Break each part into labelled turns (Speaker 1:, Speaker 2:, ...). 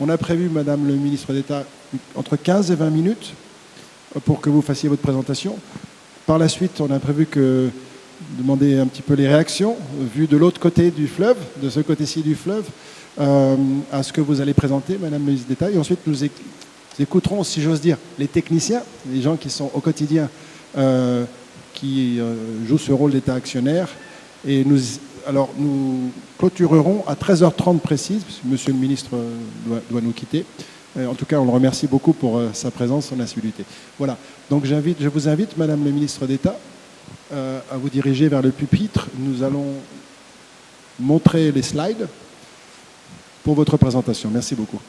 Speaker 1: On a prévu, Madame le ministre d'État, entre 15 et 20 minutes pour que vous fassiez votre présentation. Par la suite, on a prévu que demander un petit peu les réactions, vues de l'autre côté du fleuve, de ce côté-ci du fleuve, à ce que vous allez présenter, Madame le ministre d'État. Et ensuite, nous écouterons, si j'ose dire, les techniciens, les gens qui sont au quotidien, qui jouent ce rôle d'État actionnaire. Et nous clôturerons à 13h30 précise, puisque Monsieur le ministre doit nous quitter. En tout cas, on le remercie beaucoup pour sa présence, son assiduité. Voilà. Donc, je vous invite, Madame le ministre d'État, à vous diriger vers le pupitre. Nous allons montrer les slides pour votre présentation. Merci beaucoup.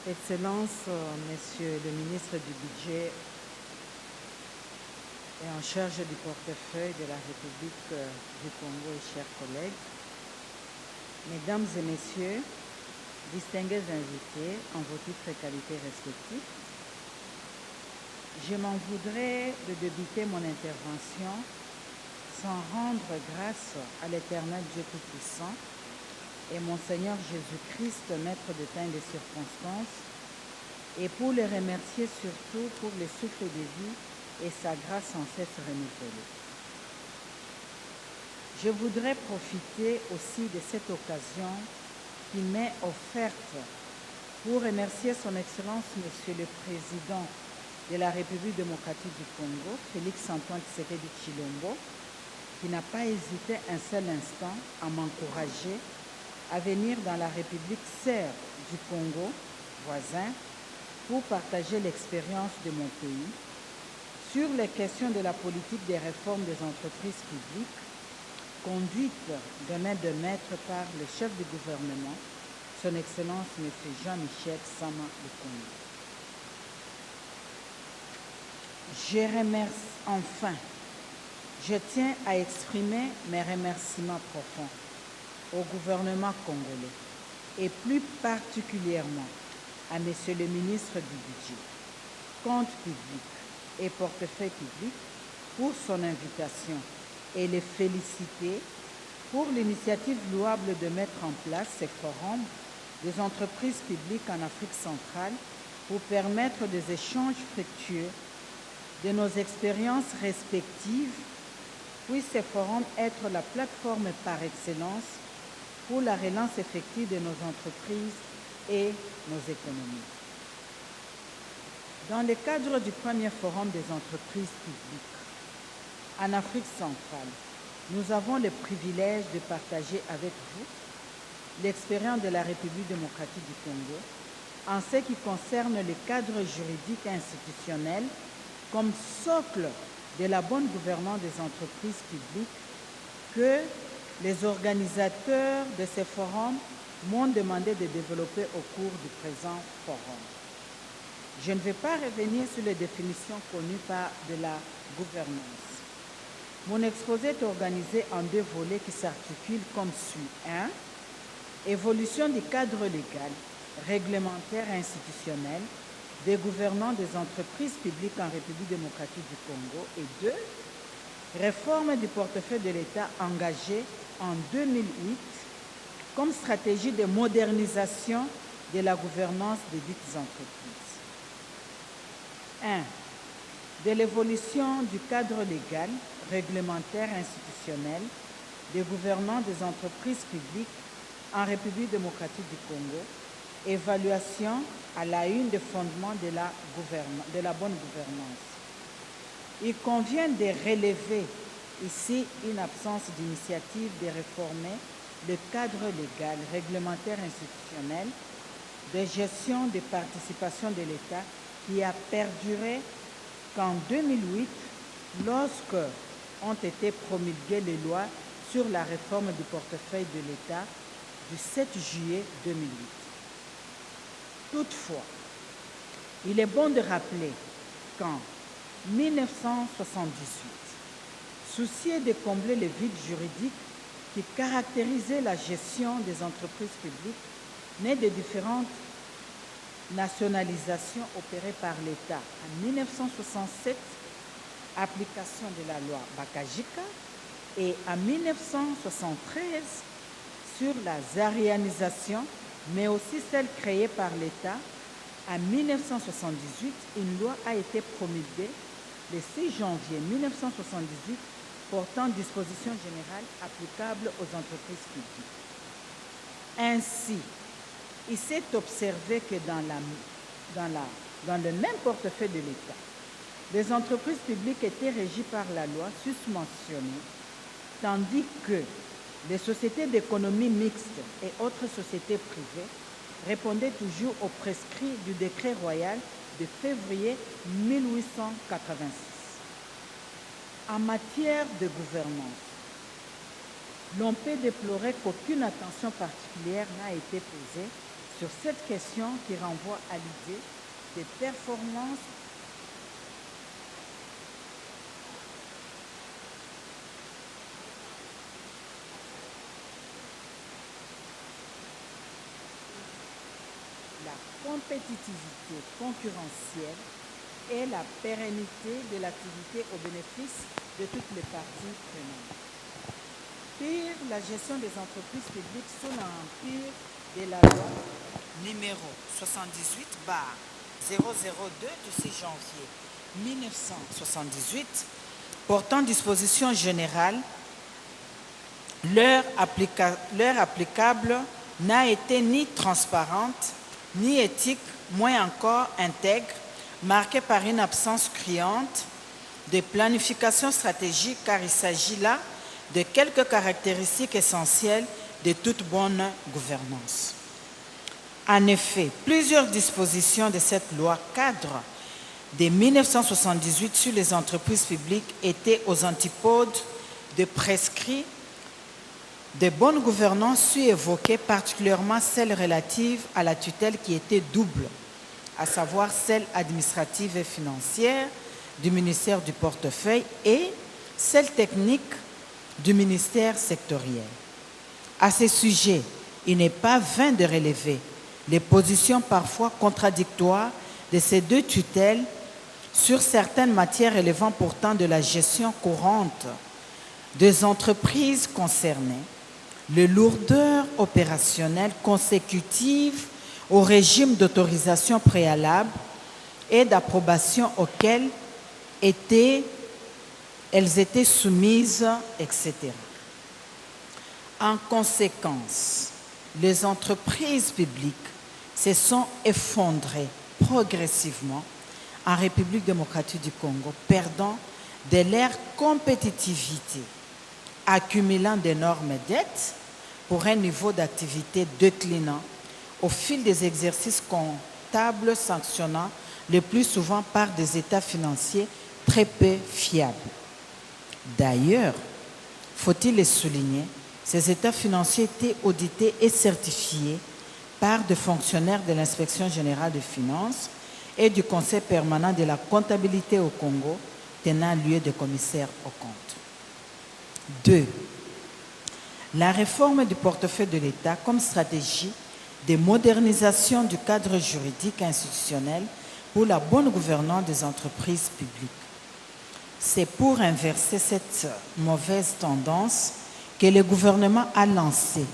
Speaker 2: Excellences, Monsieur le ministre du Budget et en charge du portefeuille de la République du Congo et chers collègues, Mesdames et Messieurs, distingués invités en vos titres et qualités respectifs, je m'en voudrais de débuter mon intervention sans rendre grâce à l'Éternel Dieu Tout-Puissant et mon Seigneur Jésus-Christ, maître de temps et des circonstances, et pour les remercier surtout pour le souffle de vie et sa grâce sans cesse renouvelée. Je voudrais profiter aussi de cette occasion qui m'est offerte pour remercier son Excellence, Monsieur le Président de la République démocratique du Congo, Félix-Antoine Tshisekedi Tshilombo, qui n'a pas hésité un seul instant à m'encourager à venir dans la République sœur du Congo, voisin, pour partager l'expérience de mon pays sur les questions de la politique des réformes des entreprises publiques, conduite de main de maître par le chef du gouvernement, son Excellence M. Jean-Michel Sama du Congo. Je remercie enfin, je tiens à exprimer mes remerciements profonds au gouvernement congolais et plus particulièrement à Monsieur le ministre du Budget, Comptes publics et Portefeuille public pour son invitation et les féliciter pour l'initiative louable de mettre en place ces forums des entreprises publiques en Afrique centrale pour permettre des échanges fructueux de nos expériences respectives, puissent ces forums être la plateforme par excellence pour la relance effective de nos entreprises et nos économies. Dans le cadre du premier forum des entreprises publiques en Afrique centrale, nous avons le privilège de partager avec vous l'expérience de la République démocratique du Congo en ce qui concerne le cadre juridique et institutionnel comme socle de la bonne gouvernance des entreprises publiques que les organisateurs de ces forums m'ont demandé de développer au cours du présent forum. Je ne vais pas revenir sur les définitions connues de la gouvernance. Mon exposé est organisé en deux volets qui s'articulent comme suit. 1. Évolution du cadre légal, réglementaire et institutionnel des gouvernants des entreprises publiques en République démocratique du Congo. Et 2. Réforme du portefeuille de l'État engagé en 2008 comme stratégie de modernisation de la gouvernance des dites entreprises. 1. De l'évolution du cadre légal, réglementaire et institutionnel des gouvernants des entreprises publiques en République démocratique du Congo, évaluation à la une des fondements de la bonne gouvernance. Il convient de relever ici une absence d'initiative de réformer le cadre légal, réglementaire et institutionnel de gestion des participations de l'État qui a perduré qu'en 2008, lorsque ont été promulguées les lois sur la réforme du portefeuille de l'État du 7 juillet 2008. Toutefois, il est bon de rappeler qu'en 1978, soucieux de combler le vide juridique qui caractérisait la gestion des entreprises publiques nées de différentes nationalisation opérée par l'État en 1967, application de la loi Bakajika, et en 1973 sur la zarianisation, mais aussi celle créée par l'État. En 1978, une loi a été promulguée le 6 janvier 1978 portant dispositions générales applicables aux entreprises publiques. Ainsi, il s'est observé que dans le même portefeuille de l'État, les entreprises publiques étaient régies par la loi susmentionnée, tandis que les sociétés d'économie mixte et autres sociétés privées répondaient toujours aux prescrits du décret royal de février 1886. En matière de gouvernance, l'on peut déplorer qu'aucune attention particulière n'a été posée sur cette question qui renvoie à l'idée des performances la compétitivité concurrentielle et la pérennité de l'activité au bénéfice de toutes les parties prenantes. Pire, la gestion des entreprises publiques sous l'empire de la loi numéro 78/002 du 6 janvier 1978 portant dispositions générales, leur applicable n'a été ni transparente, ni éthique, moins encore intègre, marquée par une absence criante de planification stratégique, car il s'agit là de quelques caractéristiques essentielles de toute bonne gouvernance. En effet, plusieurs dispositions de cette loi cadre de 1978 sur les entreprises publiques étaient aux antipodes de prescrits de bonne gouvernance, su évoquer particulièrement celle relative à la tutelle qui était double, à savoir celle administrative et financière du ministère du portefeuille et celle technique du ministère sectoriel. À ce sujet, il n'est pas vain de relever les positions parfois contradictoires de ces deux tutelles sur certaines matières relevant pourtant de la gestion courante des entreprises concernées, les lourdeurs opérationnelles consécutives au régime d'autorisation préalable et d'approbation auquel elles étaient soumises, etc. En conséquence, les entreprises publiques se sont effondrées progressivement en République démocratique du Congo, perdant de leur compétitivité, accumulant d'énormes dettes pour un niveau d'activité déclinant au fil des exercices comptables sanctionnant le plus souvent par des états financiers très peu fiables. D'ailleurs, faut-il le souligner, ces états financiers étaient audités et certifiés par des fonctionnaires de l'Inspection générale des finances et du Conseil permanent de la comptabilité au Congo, tenant lieu de commissaire aux comptes. 2. La réforme du portefeuille de l'État comme stratégie de modernisation du cadre juridique et institutionnel pour la bonne gouvernance des entreprises publiques. C'est pour inverser cette mauvaise tendance que le gouvernement a lancé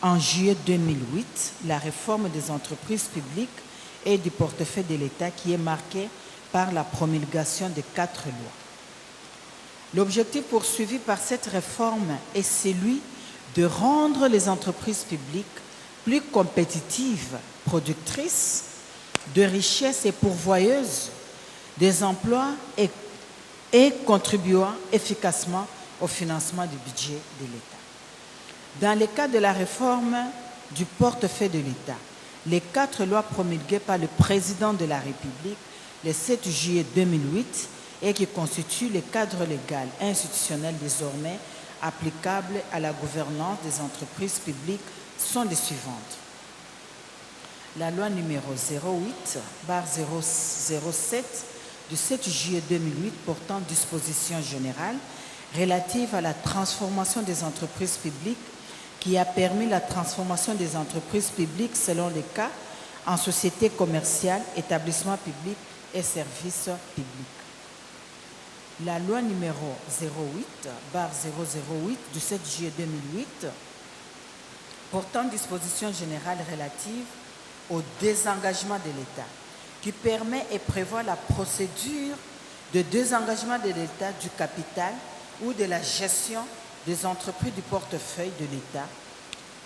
Speaker 2: en juillet 2008 la réforme des entreprises publiques et du portefeuille de l'État qui est marquée par la promulgation de 4 lois. L'objectif poursuivi par cette réforme est celui de rendre les entreprises publiques plus compétitives, productrices de richesses et pourvoyeuses des emplois et contribuant efficacement au financement du budget de l'État. Dans le cadre de la réforme du portefeuille de l'État, les 4 lois promulguées par le président de la République le 7 juillet 2008 et qui constituent le cadre légal et institutionnel désormais applicable à la gouvernance des entreprises publiques sont les suivantes. La loi numéro 08/007 du 7 juillet 2008 portant dispositions générales relatives à la transformation des entreprises publiques qui a permis la transformation des entreprises publiques selon les cas en société commerciale, établissement public et services publics. La loi numéro 08/008 du 7 juillet 2008 portant dispositions générales relatives au désengagement de l'État, qui permet et prévoit la procédure de désengagement de l'État du capital ou de la gestion des entreprises du portefeuille de l'État,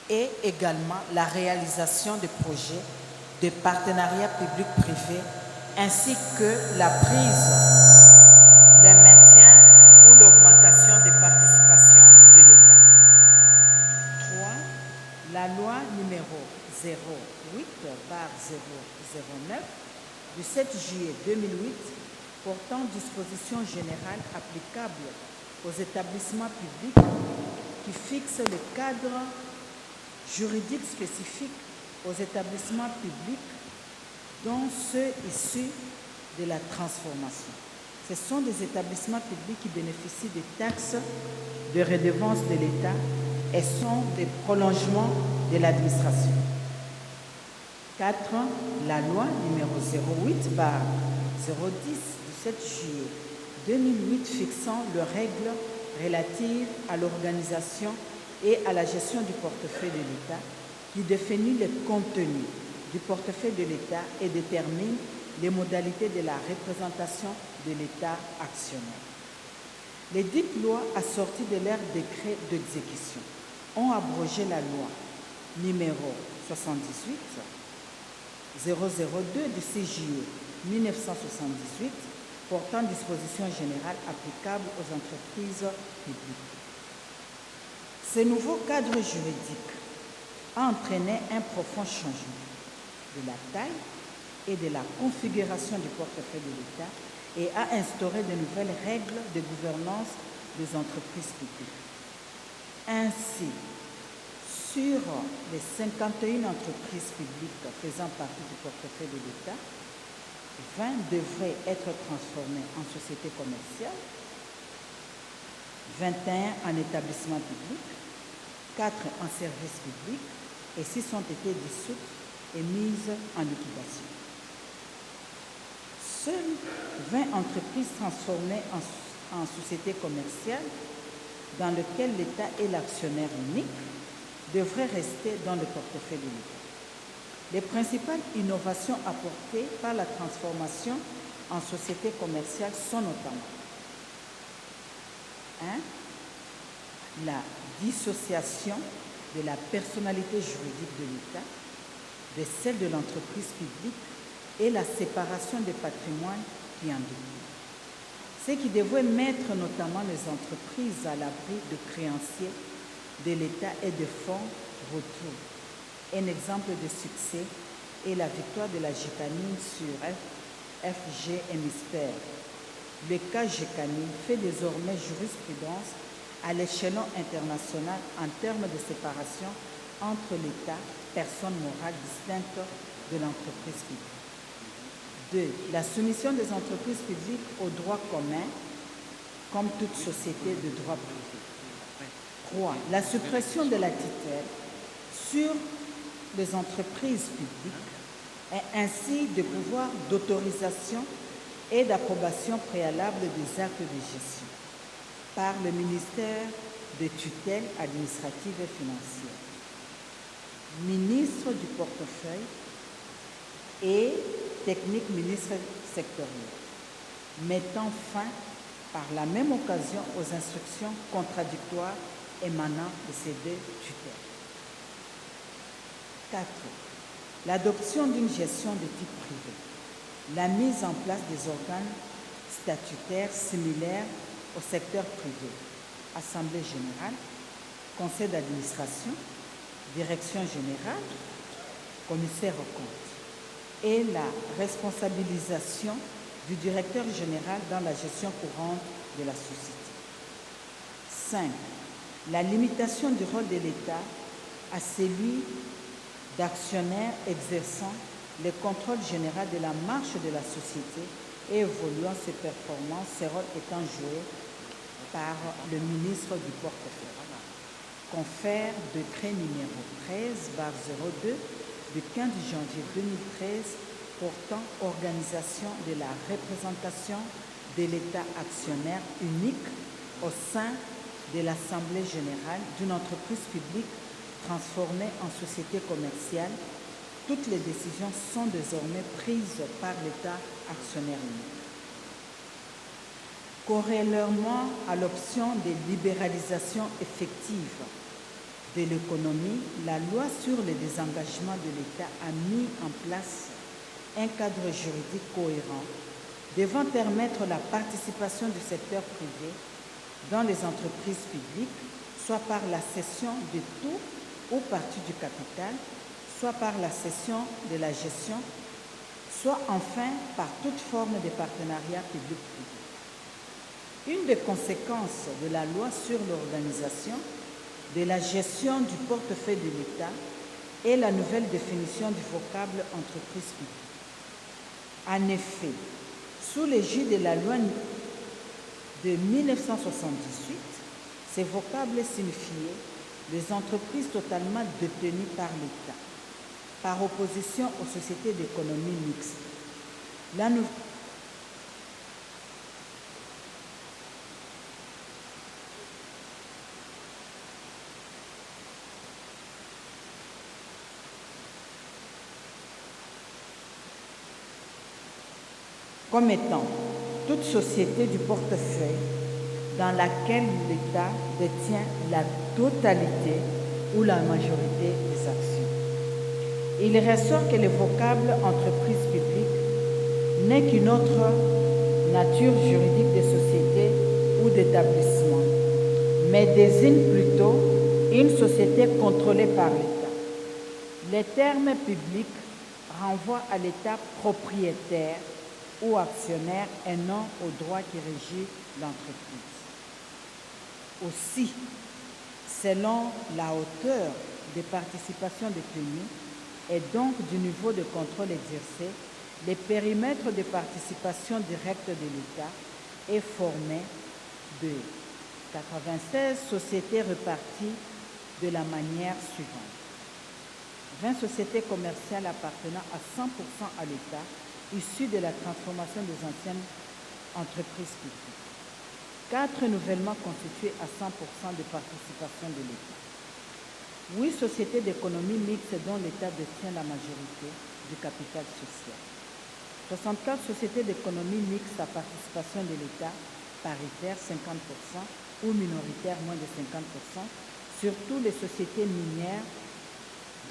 Speaker 2: et également la réalisation de projets de partenariat public-privé, ainsi que la prise, le maintien ou l'augmentation des participations de l'État. 3. La loi numéro 08/009 du 7 juillet 2008 portant dispositions générales applicables aux établissements publics qui fixe le cadre juridique spécifique aux établissements publics, dont ceux issus de la transformation. Ce sont des établissements publics qui bénéficient des taxes de redevance de l'État et sont des prolongements de l'administration. 4. La loi numéro 08/010 du 7 juillet 2008 fixant les règles relatives à l'organisation et à la gestion du portefeuille de l'État, qui définit le contenu du portefeuille de l'État et détermine les modalités de la représentation de l'État actionnaire. Les dites lois assorties de leurs décrets d'exécution ont abrogé la loi numéro 78/002 du 6 juillet 1978 portant dispositions générales applicables aux entreprises publiques. Ce nouveau cadre juridique a entraîné un profond changement de la taille et de la configuration du portefeuille de l'État et a instauré de nouvelles règles de gouvernance des entreprises publiques. Ainsi, sur les 51 entreprises publiques faisant partie du portefeuille de l'État, 20 devraient être transformées en sociétés commerciales, 21 en établissements publics, 4 en services publics et 6 ont été dissoutes et mises en liquidation. Seules 20 entreprises transformées en sociétés commerciales, dans lesquelles l'État est l'actionnaire unique, devraient rester dans le portefeuille de l'État. Les principales innovations apportées par la transformation en société commerciale sont notamment 1. La dissociation de la personnalité juridique de l'État de celle de l'entreprise publique et la séparation des patrimoines qui en découlent. Ce qui devrait mettre notamment les entreprises à l'abri de créanciers de l'État et de fonds retours. Un exemple de succès est la victoire de la Gécamine sur FG Hémisphère. Le cas Gécamine fait désormais jurisprudence à l'échelon international en termes de séparation entre l'État, personne morale distincte de l'entreprise publique. 2. La soumission des entreprises publiques au droit commun, comme toute société de droit privé. 3. La suppression de la tutelle sur les entreprises publiques et ainsi des pouvoirs d'autorisation et d'approbation préalable des actes de gestion par le ministère des tutelles administratives et financières, ministre du portefeuille et technique ministre sectoriel, mettant fin par la même occasion aux instructions contradictoires émanant de ces deux tutelles. 4. L'adoption d'une gestion de type privé, la mise en place des organes statutaires similaires au secteur privé, Assemblée générale, Conseil d'administration, Direction générale, Commissaire aux comptes, et la responsabilisation du directeur général dans la gestion courante de la société. 5. La limitation du rôle de l'État à celui d'actionnaire exerçant le contrôle général de la marche de la société et évoluant ses performances, ce rôle étant joué par le ministre du portefeuille. Confère décret numéro 13/02 du 15 janvier 2013 portant organisation de la représentation de l'État actionnaire unique au sein de l'Assemblée générale d'une entreprise publique transformée en société commerciale. Toutes les décisions sont désormais prises par l'État actionnaire unique. Corrélairement à l'option de libéralisation effective de l'économie, la loi sur le désengagement de l'État a mis en place un cadre juridique cohérent devant permettre la participation du secteur privé dans les entreprises publiques, soit par la cession de tout ou partie du capital, soit par la cession de la gestion, soit enfin par toute forme de partenariat public-privé. Une des conséquences de la loi sur l'organisation de la gestion du portefeuille de l'État est la nouvelle définition du vocable entreprise publique. En effet, sous l'égide de la loi de 1978, ces vocables signifiaient les entreprises totalement détenues par l'État, par opposition aux sociétés d'économie mixte. Comme étant toute société du portefeuille dans laquelle l'État détient la totalité ou la majorité des actions. Il ressort que le vocable entreprise publique n'est qu'une autre nature juridique de société ou d'établissement, mais désigne plutôt une société contrôlée par l'État. Les termes publics renvoient à l'État propriétaire ou actionnaire et non au droit qui régit l'entreprise. Aussi, selon la hauteur des participations détenues et donc du niveau de contrôle exercé, le périmètre de participation directe de l'État est formé de 96 sociétés reparties de la manière suivante. 20 sociétés commerciales appartenant à 100% à l'État, issues de la transformation des anciennes entreprises publiques. 4 nouvellement constituées à 100% de participation de l'État. 8 sociétés d'économie mixte dont l'État détient la majorité du capital social. 64 sociétés d'économie mixte à participation de l'État, paritaire 50% ou minoritaire moins de 50%, surtout les sociétés minières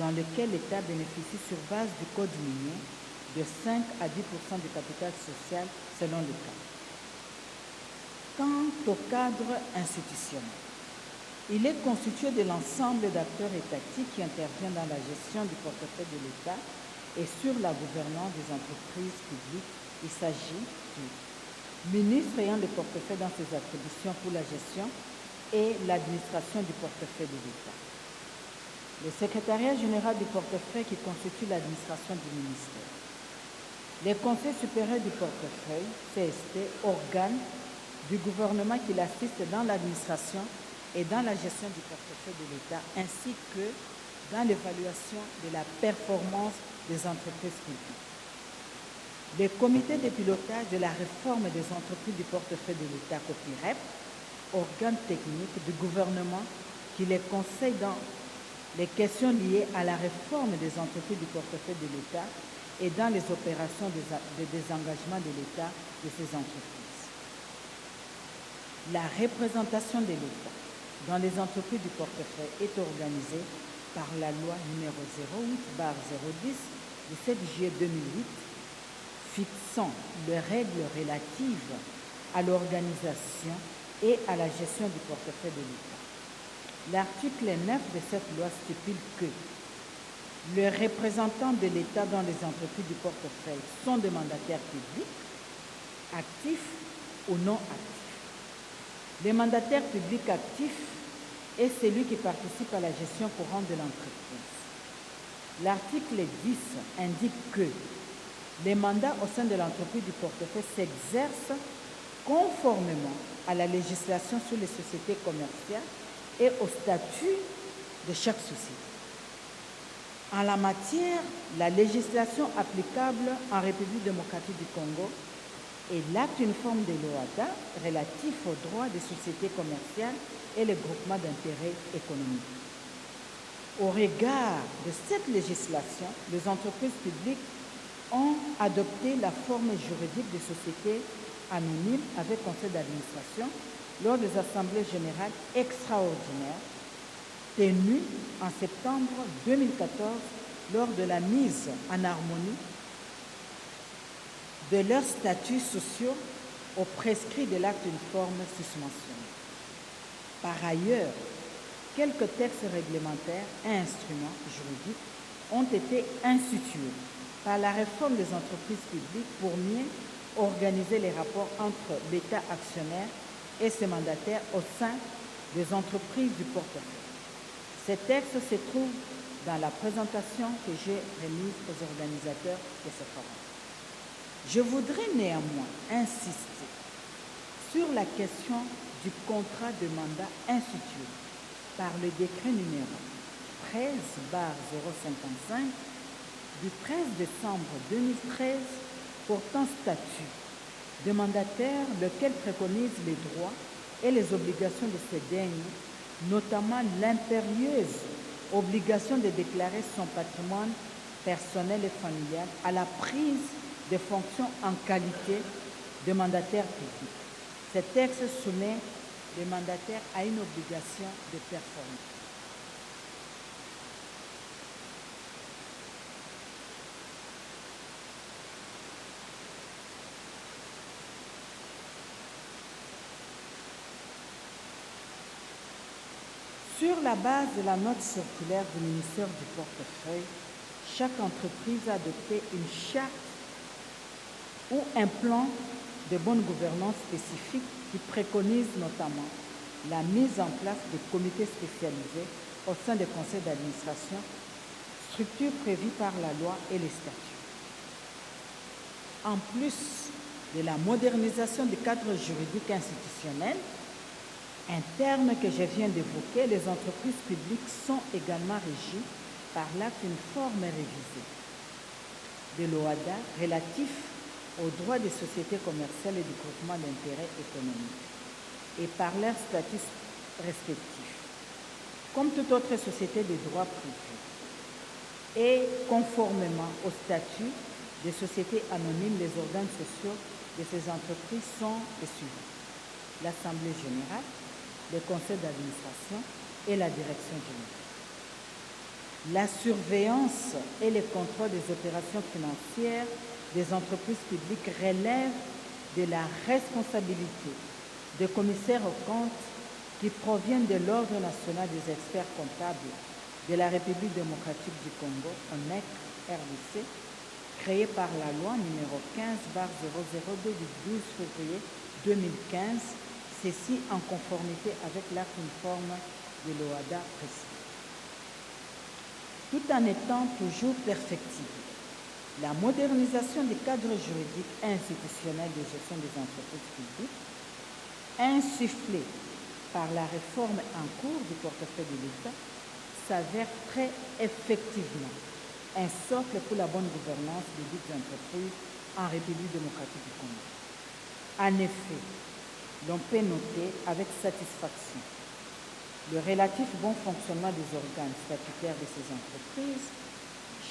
Speaker 2: dans lesquelles l'État bénéficie sur base du code minier de 5 à 10% du capital social selon le cas. Quant au cadre institutionnel, il est constitué de l'ensemble d'acteurs étatiques qui interviennent dans la gestion du portefeuille de l'État et sur la gouvernance des entreprises publiques. Il s'agit du ministre ayant le portefeuille dans ses attributions pour la gestion et l'administration du portefeuille de l'État. Le secrétariat général du portefeuille qui constitue l'administration du ministère. Les conseils supérieurs du portefeuille, CST, organes du gouvernement qui l'assistent dans l'administration et dans la gestion du portefeuille de l'État, ainsi que dans l'évaluation de la performance des entreprises publiques. Le comité de pilotage de la réforme des entreprises du portefeuille de l'État, COPIREP, organe technique du gouvernement qui les conseille dans les questions liées à la réforme des entreprises du portefeuille de l'État et dans les opérations de désengagement de l'État de ces entreprises. La représentation de l'État dans les entreprises du portefeuille est organisée par la loi numéro 08/010 du 7 juillet 2008 fixant les règles relatives à l'organisation et à la gestion du portefeuille de l'État. L'article 9 de cette loi stipule que les représentants de l'État dans les entreprises du portefeuille sont des mandataires publics, actifs ou non actifs. Le mandataire public actif est celui qui participe à la gestion courante de l'entreprise. L'article 10 indique que les mandats au sein de l'entreprise du portefeuille s'exercent conformément à la législation sur les sociétés commerciales et au statut de chaque société. En la matière, la législation applicable en République démocratique du Congo et l'acte uniforme de l'OADA relatif aux droits des sociétés commerciales et les groupements d'intérêt économique. Au regard de cette législation, les entreprises publiques ont adopté la forme juridique de sociétés anonymes avec conseil d'administration lors des assemblées générales extraordinaires tenues en septembre 2014 lors de la mise en harmonie de leurs statuts sociaux aux prescrits de l'acte uniforme susmentionné. Par ailleurs, quelques textes réglementaires et instruments juridiques ont été institués par la réforme des entreprises publiques pour mieux organiser les rapports entre l'État actionnaire et ses mandataires au sein des entreprises du portefeuille. Ces textes se trouvent dans la présentation que j'ai remise aux organisateurs de ce forum. Je voudrais néanmoins insister sur la question du contrat de mandat institué par le décret numéro 13/055 du 13 décembre 2013 portant statut de mandataire, lequel préconise les droits et les obligations de ces derniers, notamment l'impérieuse obligation de déclarer son patrimoine personnel et familial à la prise de fonctions en qualité de mandataire public. Ce texte soumet les mandataires à une obligation de performance. Sur la base de la note circulaire du ministère du Portefeuille, chaque entreprise a adopté une charte ou un plan de bonne gouvernance spécifique qui préconise notamment la mise en place de comités spécialisés au sein des conseils d'administration, structure prévue par la loi et les statuts. En plus de la modernisation du cadre juridique institutionnel, un terme que je viens d'évoquer, les entreprises publiques sont également régies par l'acte uniforme révisé de l'OADA relatif aux droits des sociétés commerciales et du groupement d'intérêt économique et par leurs statuts respectifs. Comme toute autre société de droit privé et conformément au statut des sociétés anonymes, les organes sociaux de ces entreprises sont les suivants: l'Assemblée générale, le conseil d'administration et la direction générale. La surveillance et le contrôle des opérations financières des entreprises publiques relèvent de la responsabilité des commissaires aux comptes qui proviennent de l'Ordre national des experts comptables de la République démocratique du Congo, ONEC RDC, créé par la loi numéro 15/002 du 12 février 2015, ceci en conformité avec l'acte uniforme de l'OADA précis. Tout en étant toujours perfectible, la modernisation du cadre juridique et institutionnel de gestion des entreprises publiques, insufflée par la réforme en cours du portefeuille de l'État, s'avère très effectivement un socle pour la bonne gouvernance des dites entreprises en République démocratique du Congo. En effet, l'on peut noter avec satisfaction le relatif bon fonctionnement des organes statutaires de ces entreprises,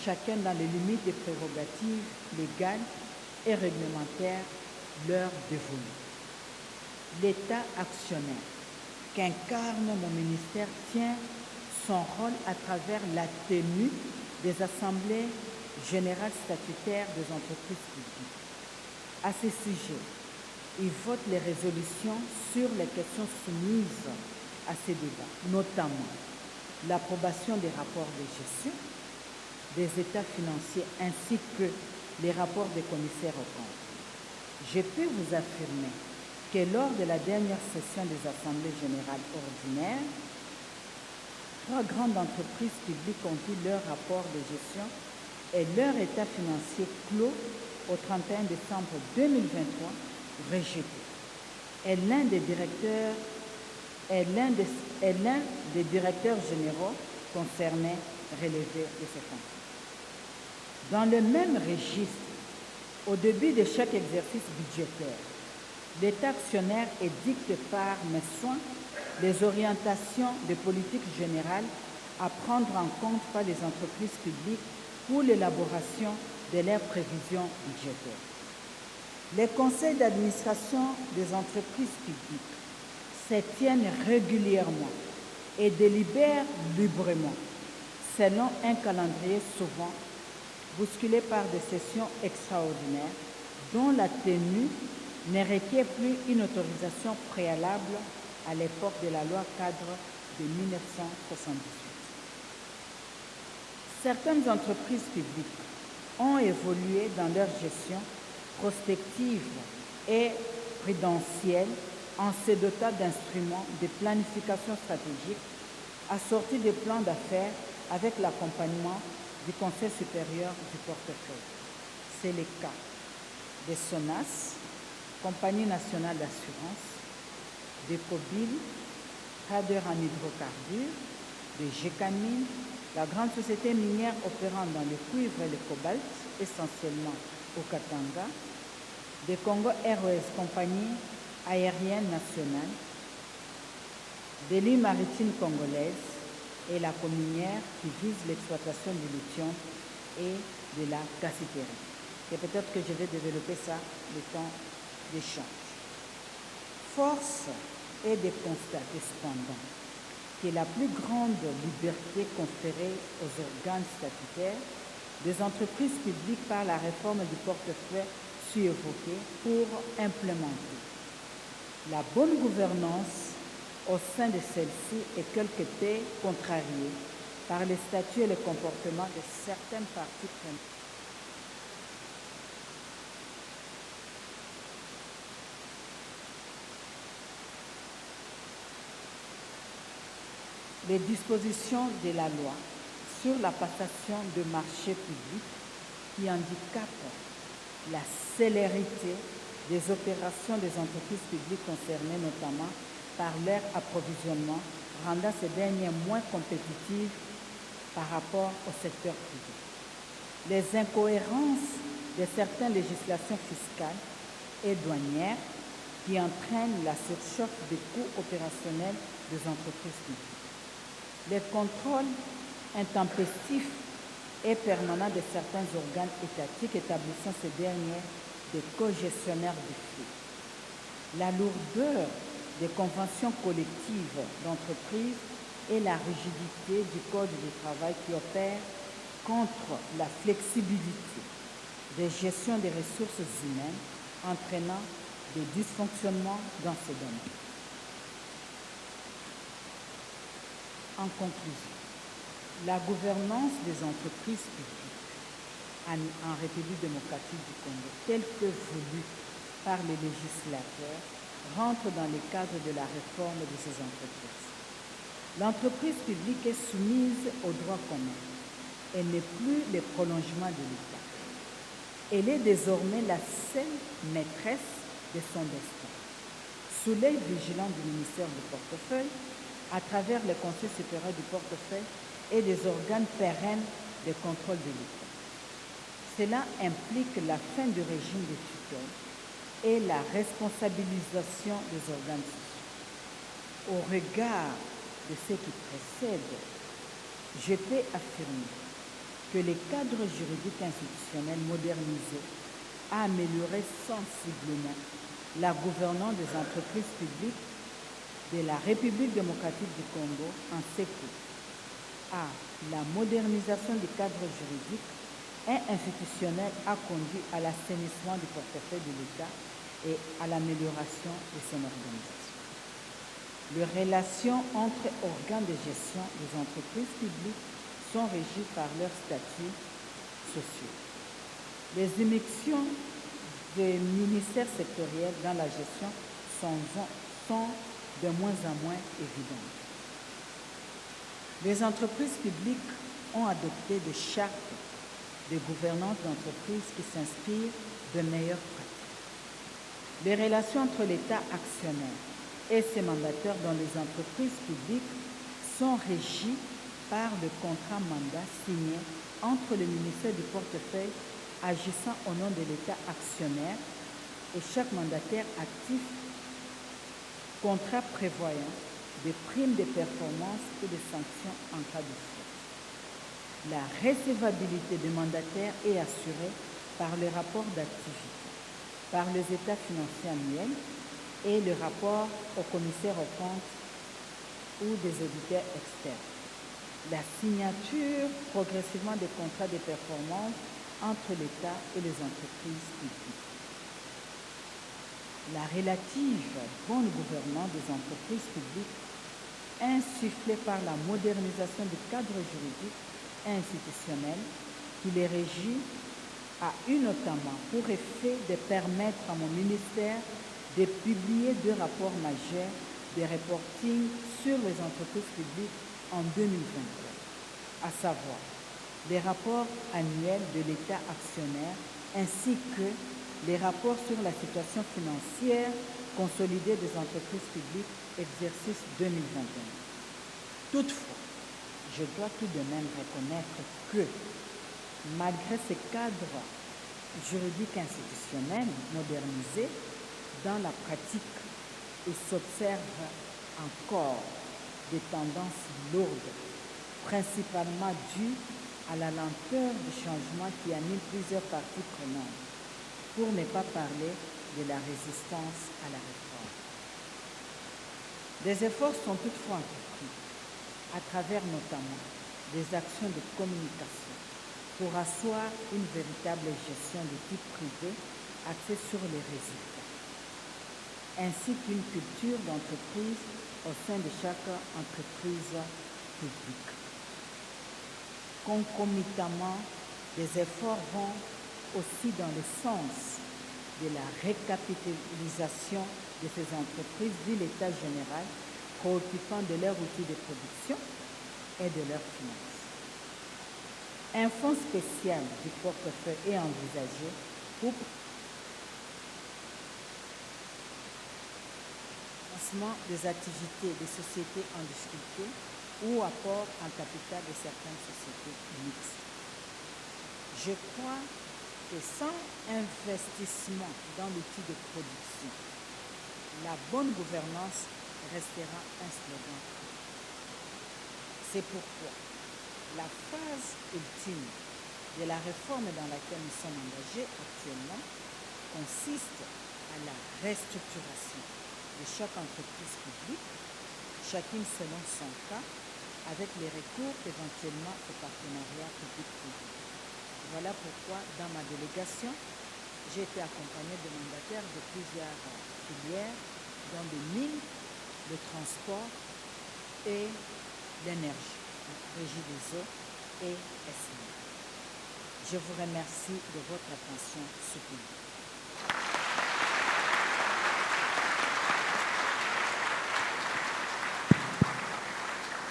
Speaker 2: chacun dans les limites des prérogatives légales et réglementaires leur dévolues. L'État actionnaire qu'incarne mon ministère tient son rôle à travers la tenue des assemblées générales statutaires des entreprises publiques. À ce sujet, il vote les résolutions sur les questions soumises à ces débats, notamment l'approbation des rapports de gestion, des états financiers ainsi que les rapports des commissaires aux comptes. Je peux vous affirmer que lors de la dernière session des assemblées générales ordinaires, 3 grandes entreprises publiques ont eu leur rapport de gestion et leur état financier clos au 31 décembre 2023 rejeté. Et l'un des directeurs généraux concernés relevées de ces contrats. Dans le même registre, au début de chaque exercice budgétaire, l'État actionnaire édicte par mes soins les orientations de politique générale à prendre en compte par les entreprises publiques pour l'élaboration de leurs prévisions budgétaires. Les conseils d'administration des entreprises publiques se tiennent régulièrement et délibèrent librement selon un calendrier souvent bousculé par des sessions extraordinaires dont la tenue ne requiert plus une autorisation préalable à l'époque de la loi cadre de 1978. Certaines entreprises publiques ont évolué dans leur gestion prospective et prudentielle en se dotant d'instruments de planification stratégique assortis de plans d'affaires avec l'accompagnement du Conseil supérieur du portefeuille. C'est le cas de SONAS, Compagnie nationale d'assurance, de COBIL, Trader en hydrocarbures, de GECAMIN, la grande société minière opérant dans le cuivre et le cobalt, essentiellement au Katanga, de Congo Airways, compagnie aérienne nationale, de l'île maritime congolaise et la communière qui vise l'exploitation du lithium et de la gaspillerie. Et peut-être que je vais développer ça le temps d'échange. Force est de constater cependant que la plus grande liberté conférée aux organes statutaires des entreprises publiques par la réforme du portefeuille fut évoquée pour implémenter la bonne gouvernance au sein de celle-ci est quelque peu contrariée par les statuts et le comportement de certaines parties prenantes. Les dispositions de la loi sur la passation de marchés publics qui handicapent la célérité des opérations des entreprises publiques concernées, notamment par leur approvisionnement, rendant ces dernières moins compétitives par rapport au secteur privé. Les incohérences de certaines législations fiscales et douanières qui entraînent la surchauffe des coûts opérationnels des entreprises publiques. Les contrôles intempestifs et permanents de certains organes étatiques établissant ces derniers des co-gestionnaires du flux. La lourdeur des conventions collectives d'entreprise et la rigidité du Code du travail qui opère contre la flexibilité des gestions des ressources humaines entraînant des dysfonctionnements dans ces domaines. En conclusion, la gouvernance des entreprises publiques en République démocratique du Congo, telle que voulue par les législateurs, rentre dans le cadre de la réforme de ces entreprises. L'entreprise publique est soumise au droit commun. Elle n'est plus le prolongement de l'État. Elle est désormais la seule maîtresse de son destin. Sous l'œil vigilant du ministère du Portefeuille, à travers le Conseil supérieur du portefeuille et des organes pérennes de contrôle de l'État. Cela implique la fin du régime de tutelle et la responsabilisation des organes sociaux. Au regard de ce qui précède, je peux affirmer que le cadre juridique institutionnel modernisé a amélioré sensiblement la gouvernance des entreprises publiques de la République démocratique du Congo en ce qui a la modernisation du cadre juridique et institutionnel a conduit à l'assainissement du portefeuille de l'État et à l'amélioration de son organisation. Les relations entre organes de gestion des entreprises publiques sont régies par leurs statuts sociaux. Les émissions des ministères sectoriels dans la gestion sont de moins en moins évidentes. Les entreprises publiques ont adopté des chartes de gouvernance d'entreprise qui s'inspirent de meilleures pratiques. Les relations entre l'État actionnaire et ses mandataires dans les entreprises publiques sont régies par le contrat mandat signé entre le ministère du portefeuille agissant au nom de l'État actionnaire et chaque mandataire actif, contrat prévoyant des primes de performance et des sanctions en cas de faute. La recevabilité des mandataires est assurée par le rapport d'activité, par les états financiers annuels et le rapport au commissaire aux comptes ou des auditeurs externes. La signature progressivement des contrats de performance entre l'État et les entreprises publiques. La relative bonne gouvernance des entreprises publiques insufflée par la modernisation du cadre juridique et institutionnel qui les régit a eu notamment pour effet de permettre à mon ministère de publier 2 rapports majeurs de reporting sur les entreprises publiques en 2023, à savoir les rapports annuels de l'État actionnaire ainsi que les rapports sur la situation financière consolidée des entreprises publiques exercice 2021. Toutefois, je dois tout de même reconnaître que, malgré ce cadre juridique institutionnel modernisé, dans la pratique, il s'observe encore des tendances lourdes, principalement dues à la lenteur du changement qui anime plusieurs parties prenantes, pour ne pas parler de la résistance à la réforme. Des efforts sont toutefois entrepris, à travers notamment des actions de communication, pour asseoir une véritable gestion de type privé axée sur les résultats, ainsi qu'une culture d'entreprise au sein de chaque entreprise publique. Concomitamment, des efforts vont aussi dans le sens de la récapitalisation de ces entreprises vu l'état général préoccupant de leurs outils de production et de leurs finances. Un fonds spécial du portefeuille est envisagé pour le financement des activités des sociétés en difficulté ou apport en capital de certaines sociétés mixtes. Je crois que sans investissement dans l'outil de production, la bonne gouvernance restera un slogan. C'est pourquoi la phase ultime de la réforme dans laquelle nous sommes engagés actuellement consiste à la restructuration de chaque entreprise publique, chacune selon son cas, avec les recours éventuellement au partenariat public-privé. Voilà pourquoi, dans ma délégation, j'ai été accompagnée de mandataires de plusieurs filières, dont le mines, le transport et l'énergie, Régie des eaux et SMI. Je vous remercie de votre attention soutenue.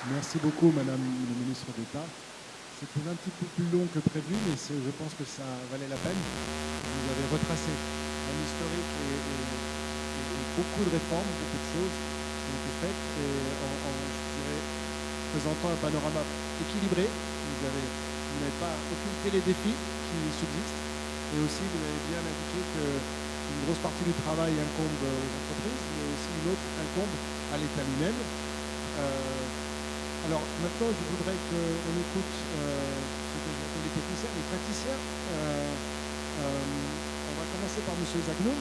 Speaker 1: Merci beaucoup, Madame le ministre d'État. C'était un petit peu plus long que prévu, mais je pense que ça valait la peine. Vous avez retracé un historique et beaucoup de réformes, beaucoup de choses qui ont été faites, et je dirais, présentant un panorama équilibré. Vous n'avez pas occulté les défis qui subsistent, et aussi vous avez bien indiqué qu'une grosse partie du travail incombe aux entreprises, mais aussi une autre incombe à l'État lui-même. Alors maintenant, je voudrais qu'on écoute ce que j'appelle les techniciens, les praticiens. On va commencer par M. Zagnoun.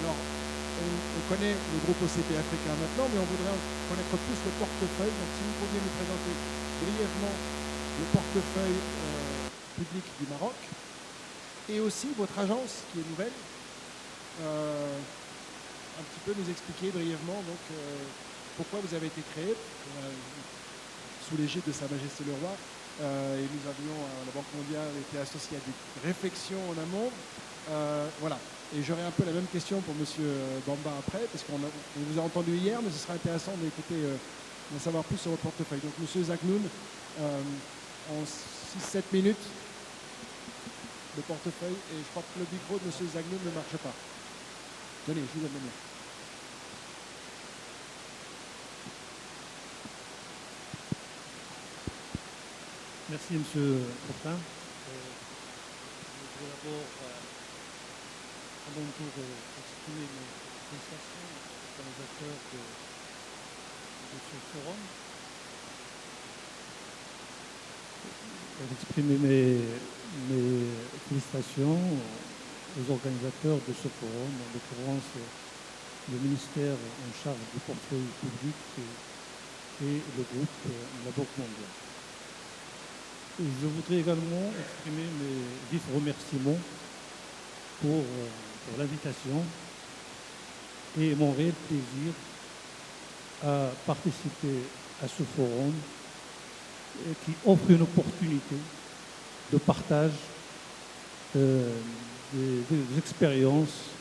Speaker 1: Alors, on connaît le groupe OCP africain maintenant, mais on voudrait en connaître plus le portefeuille. Donc, si vous pouviez nous présenter brièvement le portefeuille public du Maroc et aussi votre agence qui est nouvelle. Un petit peu nous expliquer brièvement donc pourquoi vous avez été créé sous l'égide de Sa Majesté le Roi. Et nous avions, la Banque mondiale était associée à des réflexions en amont. Voilà. Et j'aurai un peu la même question pour M. Bamba après, parce qu'on vous a entendu hier, mais ce sera intéressant d'écouter, d'en savoir plus sur votre portefeuille. Donc M. Zagnoun, en 6-7 minutes, le portefeuille, et je crois que le micro de M. Zagnoun ne marche pas. Tenez, je vous donne le mien.
Speaker 3: Merci, Monsieur Courtin. Je voudrais d'abord, à mon tour, exprimer mes félicitations aux organisateurs de ce forum. Exprimer mes félicitations aux organisateurs de ce forum, en l'occurrence le ministère en charge du portefeuille public et le groupe La Banque mondiale. Je voudrais également exprimer mes vifs remerciements pour l'invitation et mon réel plaisir à participer à ce forum qui offre une opportunité de partage des expériences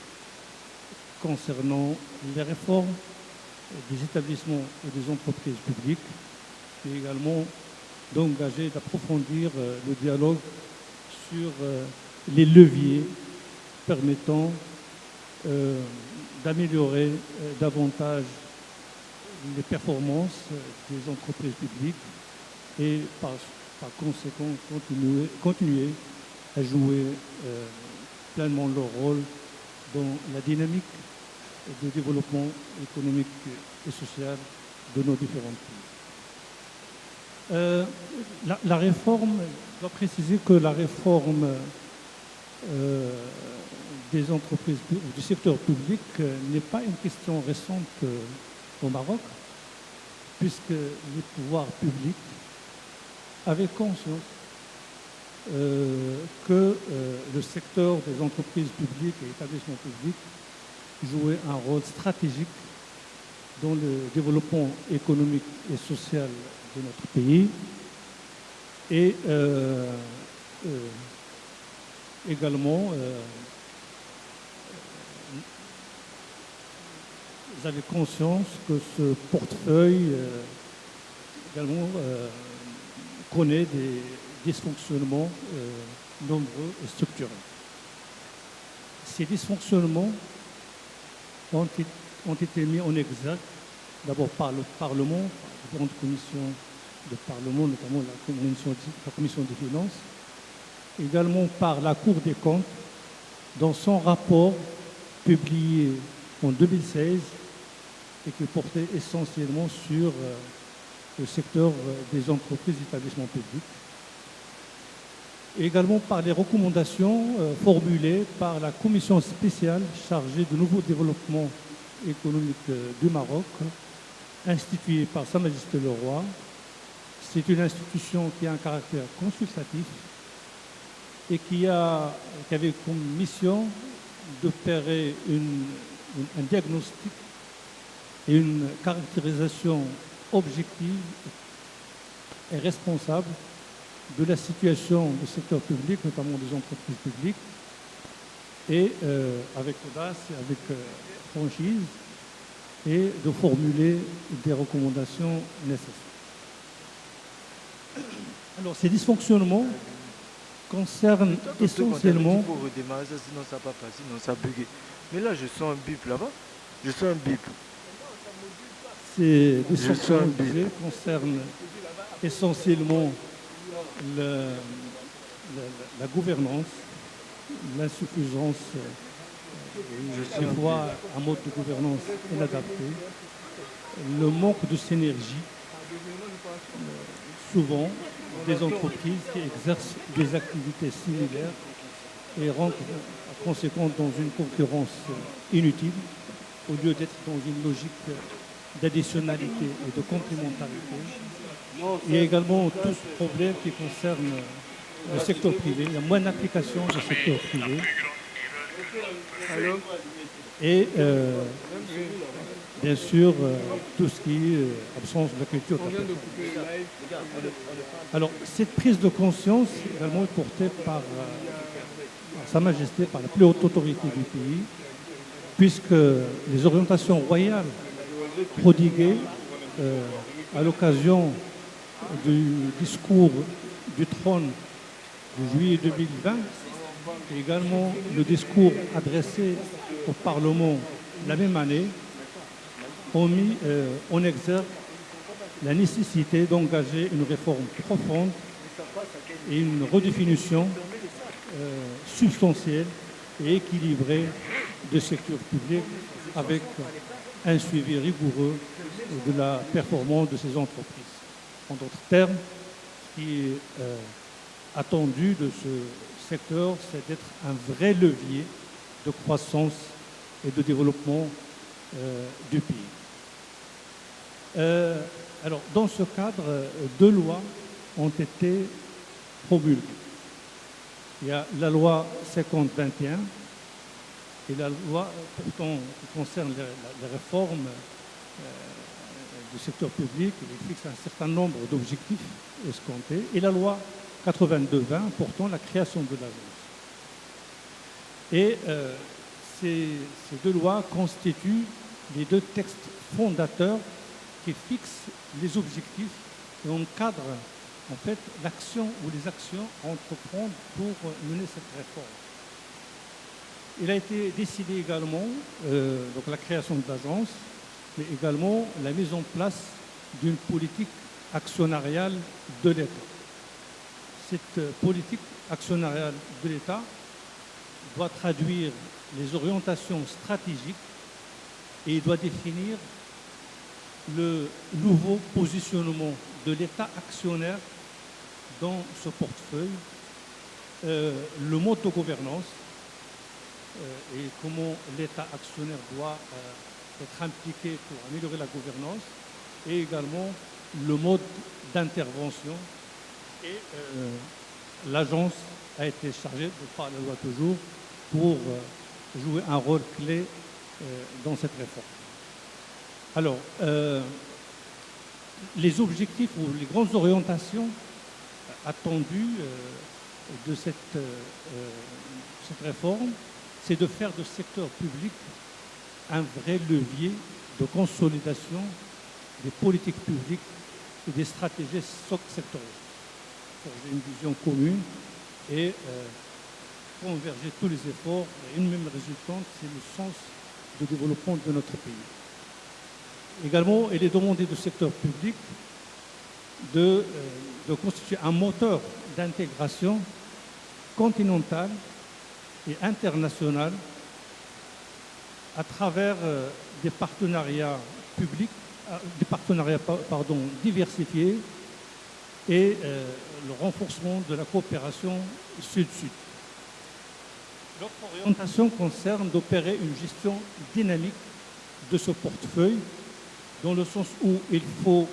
Speaker 3: concernant les réformes des établissements et des entreprises publiques et également d'engager, d'approfondir le dialogue sur les leviers permettant d'améliorer davantage les performances des entreprises publiques et par conséquent continuer à jouer pleinement leur rôle dans la dynamique de développement économique et social de nos différents pays. La réforme, je dois préciser que la réforme des entreprises du secteur public n'est pas une question récente au Maroc, puisque les pouvoirs publics avaient conscience que le secteur des entreprises publiques et établissements publics jouait un rôle stratégique dans le développement économique et social de notre pays et également ils avaient conscience que ce portefeuille également connaît des dysfonctionnements nombreux et structurels. Ces dysfonctionnements ont été mis en exergue d'abord par le Parlement, par différentes commissions de Parlement, notamment la Commission des finances, également par la Cour des comptes dans son rapport publié en 2016 et qui portait essentiellement sur le secteur des entreprises et établissements publics. Et également par les recommandations formulées par la commission spéciale chargée du nouveau développement économique du Maroc, instituée par Sa Majesté le Roi. C'est une institution qui a un caractère consultatif et qui avait comme mission d'opérer un diagnostic et une caractérisation objective et responsable de la situation du secteur public, notamment des entreprises publiques, et avec audace et avec franchise, et de formuler des recommandations nécessaires. Alors, ces dysfonctionnements concernent essentiellement...
Speaker 4: Il faut redémarrer ça, sinon ça va pas, sinon ça bugue. Mais là, je sens un bip là-bas. Je sens un bip.
Speaker 3: Ces dysfonctionnements concernent essentiellement la gouvernance, l'insuffisance des voies, un mode de gouvernance inadapté, le manque de synergie, souvent des entreprises qui exercent des activités similaires et rentrent par conséquent dans une concurrence inutile au lieu d'être dans une logique d'additionnalité et de complémentarité. Il y a également tout ce problème qui concerne le secteur privé. Il y a moins d'application du secteur privé. Et bien sûr, tout ce qui est absence de la culture. Alors, cette prise de conscience également est portée par Sa Majesté, par la plus haute autorité du pays, puisque les orientations royales prodiguées à l'occasion du discours du trône de juillet 2020 et également le discours adressé au Parlement la même année ont mis en exergue la nécessité d'engager une réforme profonde et une redéfinition substantielle et équilibrée du secteur public avec un suivi rigoureux de la performance de ces entreprises. En d'autres termes, ce qui est attendu de ce secteur, c'est d'être un vrai levier de croissance et de développement du pays. Alors, dans ce cadre, 2 lois ont été promulguées. Il y a la loi 50-21 et la loi pourtant qui concerne les réformes du secteur public, qui fixe un certain nombre d'objectifs escomptés, et la loi 82-20 portant la création de l'agence. Et ces 2 lois constituent les 2 textes fondateurs qui fixent les objectifs et encadrent en fait l'action ou les actions à entreprendre pour mener cette réforme. Il a été décidé également donc la création de l'agence, mais également la mise en place d'une politique actionnariale de l'État. Cette politique actionnariale de l'État doit traduire les orientations stratégiques et doit définir le nouveau positionnement de l'État actionnaire dans ce portefeuille, le mode de gouvernance et comment l'État actionnaire doit être impliqué pour améliorer la gouvernance, et également le mode d'intervention. Et l'agence a été chargée, de par la loi toujours, pour jouer un rôle clé dans cette réforme. Alors, les objectifs ou les grandes orientations attendues de cette réforme, c'est de faire du secteur public un vrai levier de consolidation des politiques publiques et des stratégies sectorielles. Forger une vision commune et converger tous les efforts et une même résultante, c'est le sens de développement de notre pays. Également, il est demandé du secteur public de constituer un moteur d'intégration continentale et internationale à travers des partenariats publics, diversifiés et le renforcement de la coopération sud-sud. L'autre orientation concerne d'opérer une gestion dynamique de ce portefeuille, dans le sens où il faut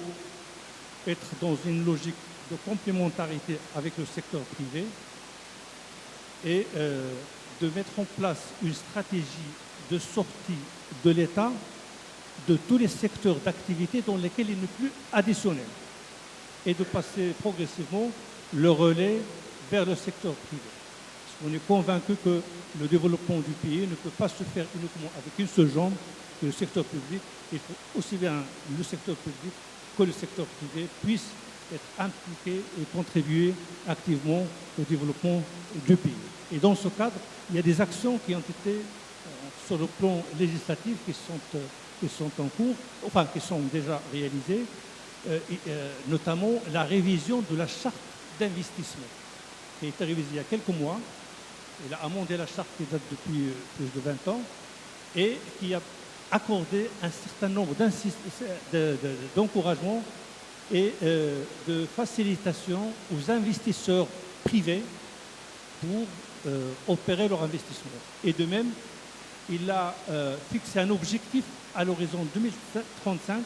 Speaker 3: être dans une logique de complémentarité avec le secteur privé et de mettre en place une stratégie de sortie de l'État de tous les secteurs d'activité dans lesquels il n'est plus additionnel et de passer progressivement le relais vers le secteur privé. Parce qu'on est convaincu que le développement du pays ne peut pas se faire uniquement avec une seule jambe, que le secteur public. Il faut aussi bien le secteur public que le secteur privé puissent être impliqués et contribuer activement au développement du pays. Et dans ce cadre, il y a des actions qui ont été, sur le plan législatif, qui sont en cours, enfin qui sont déjà réalisées, notamment la révision de la charte d'investissement, qui a été révisée il y a quelques mois. Il a amendé la charte qui date depuis plus de 20 ans et qui a accordé un certain nombre d'encouragements et de facilitation aux investisseurs privés pour opérer leur investissement. Et de même, il a fixé un objectif à l'horizon 2035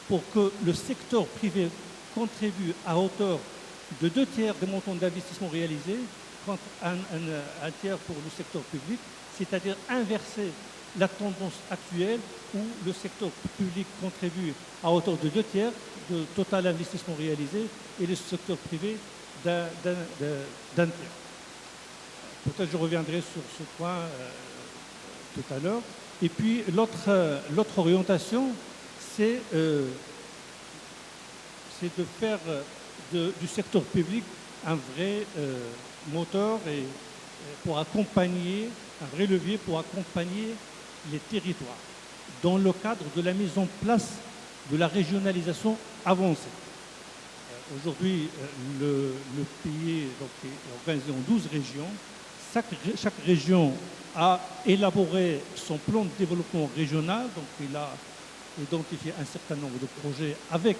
Speaker 3: pour que le secteur privé contribue à hauteur de 2/3 des montants d'investissement réalisés contre un tiers pour le secteur public, c'est-à-dire inverser la tendance actuelle où le secteur public contribue à hauteur de 2/3 de total investissement réalisé et le secteur privé d'un tiers. Peut-être je reviendrai sur ce point tout à l'heure. Et puis l'autre orientation, c'est de faire du secteur public un vrai moteur et pour accompagner, un vrai levier pour accompagner les territoires dans le cadre de la mise en place de la régionalisation avancée. aujourd'hui, le pays donc, est organisé en 12 régions. Chaque région a élaboré son plan de développement régional, donc il a identifié un certain nombre de projets avec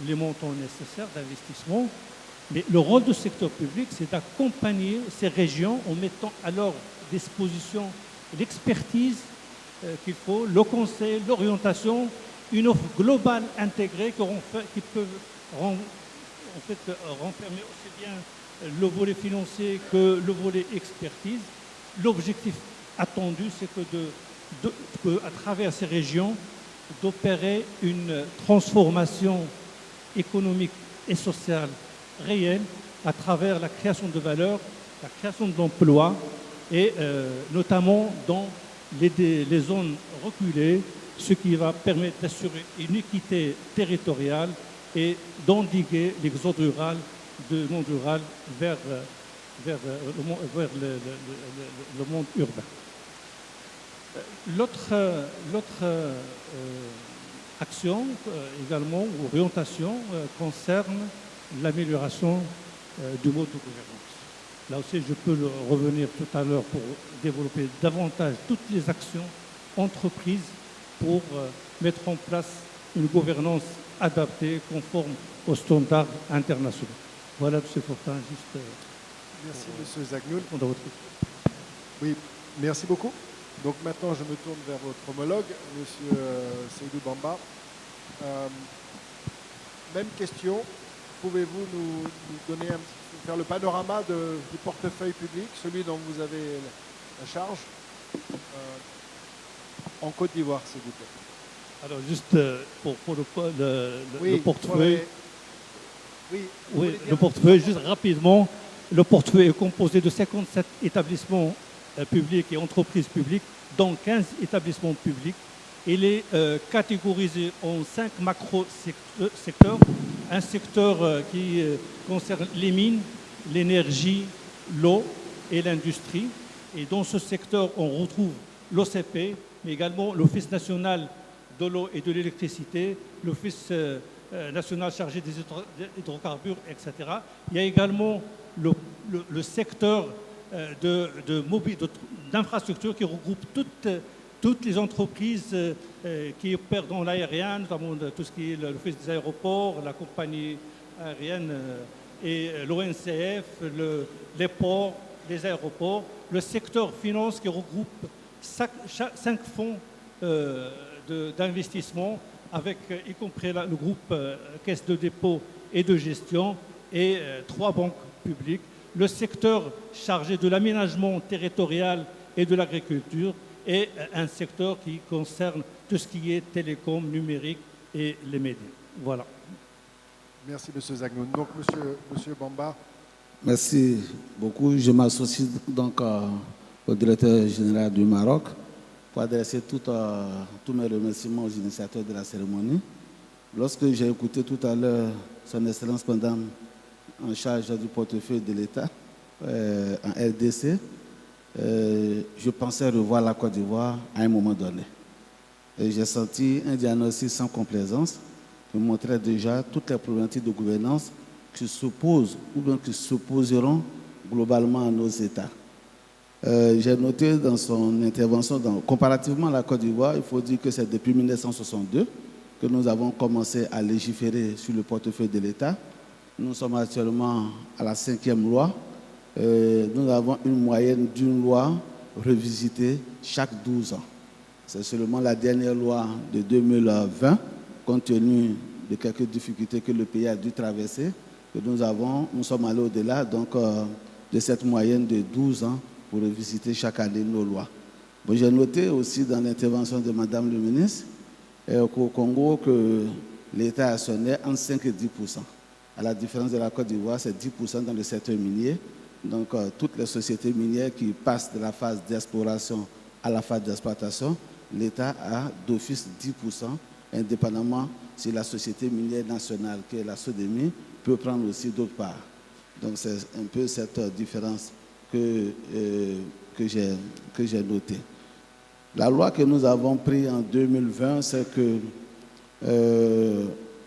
Speaker 3: les montants nécessaires d'investissement. Mais le rôle du secteur public, c'est d'accompagner ces régions en mettant à leur disposition l'expertise qu'il faut, le conseil, l'orientation, une offre globale intégrée qui peut renfermer aussi bien le volet financier que le volet expertise. L'objectif attendu, c'est que à travers ces régions, d'opérer une transformation économique et sociale réelle à travers la création de valeur, la création d'emplois et notamment dans les zones reculées, ce qui va permettre d'assurer une équité territoriale et d'endiguer l'exode rural du monde rural vers le monde urbain. L'autre action également, ou orientation, concerne l'amélioration du mode de gouvernance. Là aussi, je peux revenir tout à l'heure pour développer davantage toutes les actions entreprises pour mettre en place une gouvernance adaptée, conforme aux standards internationaux. Voilà, M. Fortin, juste...
Speaker 1: Merci, M. Zagnoul.
Speaker 3: Répondre à votre question.
Speaker 1: Oui, merci beaucoup. Donc maintenant, je me tourne vers votre homologue, M. Seydou Bamba. Même question. Pouvez-vous nous donner faire le panorama du portefeuille public, celui dont vous avez la charge, en Côte d'Ivoire, s'il vous plaît?
Speaker 3: Alors, juste pour le portefeuille. Oui, le portefeuille, juste rapidement. Le portefeuille est composé de 57 établissements publics et entreprises publiques, dont 15 établissements publics. Il est catégorisé en 5 macro-secteurs. Un secteur qui concerne les mines, l'énergie, l'eau et l'industrie. Et dans ce secteur, on retrouve l'OCP, mais également l'Office national de l'eau et de l'électricité, l'Office national chargé des hydrocarbures, etc. Il y a également le secteur d'infrastructures qui regroupe toutes les entreprises qui opèrent dans l'aérien, notamment tout ce qui est l'Office des aéroports, la compagnie aérienne et l'ONCF, les ports, les aéroports, le secteur finance qui regroupe 5 fonds d'investissement, avec y compris le groupe Caisse de dépôt et de gestion et 3 banques publiques, le secteur chargé de l'aménagement territorial et de l'agriculture, et un secteur qui concerne tout ce qui est télécom, numérique et les médias. Voilà.
Speaker 1: Merci, M. Zagnoun. Donc, M. Bamba.
Speaker 5: Merci beaucoup. Je m'associe donc au directeur général du Maroc pour adresser tous mes remerciements aux initiateurs de la cérémonie. Lorsque j'ai écouté tout à l'heure son Excellence Madame en charge du portefeuille de l'État en RDC, je pensais revoir la Côte d'Ivoire à un moment donné. Et j'ai senti un diagnostic sans complaisance qui montrait déjà toutes les problématiques de gouvernance qui s'opposent ou bien qui s'opposeront globalement à nos États. J'ai noté dans son intervention, comparativement à la Côte d'Ivoire, il faut dire que c'est depuis 1962 que nous avons commencé à légiférer sur le portefeuille de l'État. Nous sommes actuellement à la 5e loi. Nous avons une moyenne d'une loi revisitée chaque 12 ans. C'est seulement la dernière loi de 2020, compte tenu de quelques difficultés que le pays a dû traverser, que nous sommes allés au-delà de cette moyenne de 12 ans pour revisiter chaque année nos lois. Bon, j'ai noté aussi dans l'intervention de Madame le ministre qu'au Congo, que l'État a sonné entre 5 et 10%. À la différence de la Côte d'Ivoire, c'est 10% dans le secteur minier. Donc, toutes les sociétés minières qui passent de la phase d'exploration à la phase d'exploitation, l'État a d'office 10%, indépendamment si la société minière nationale, qui est la SODEMI, peut prendre aussi d'autre part. Donc, c'est un peu cette différence que j'ai notée. La loi que nous avons prise en 2020, c'est que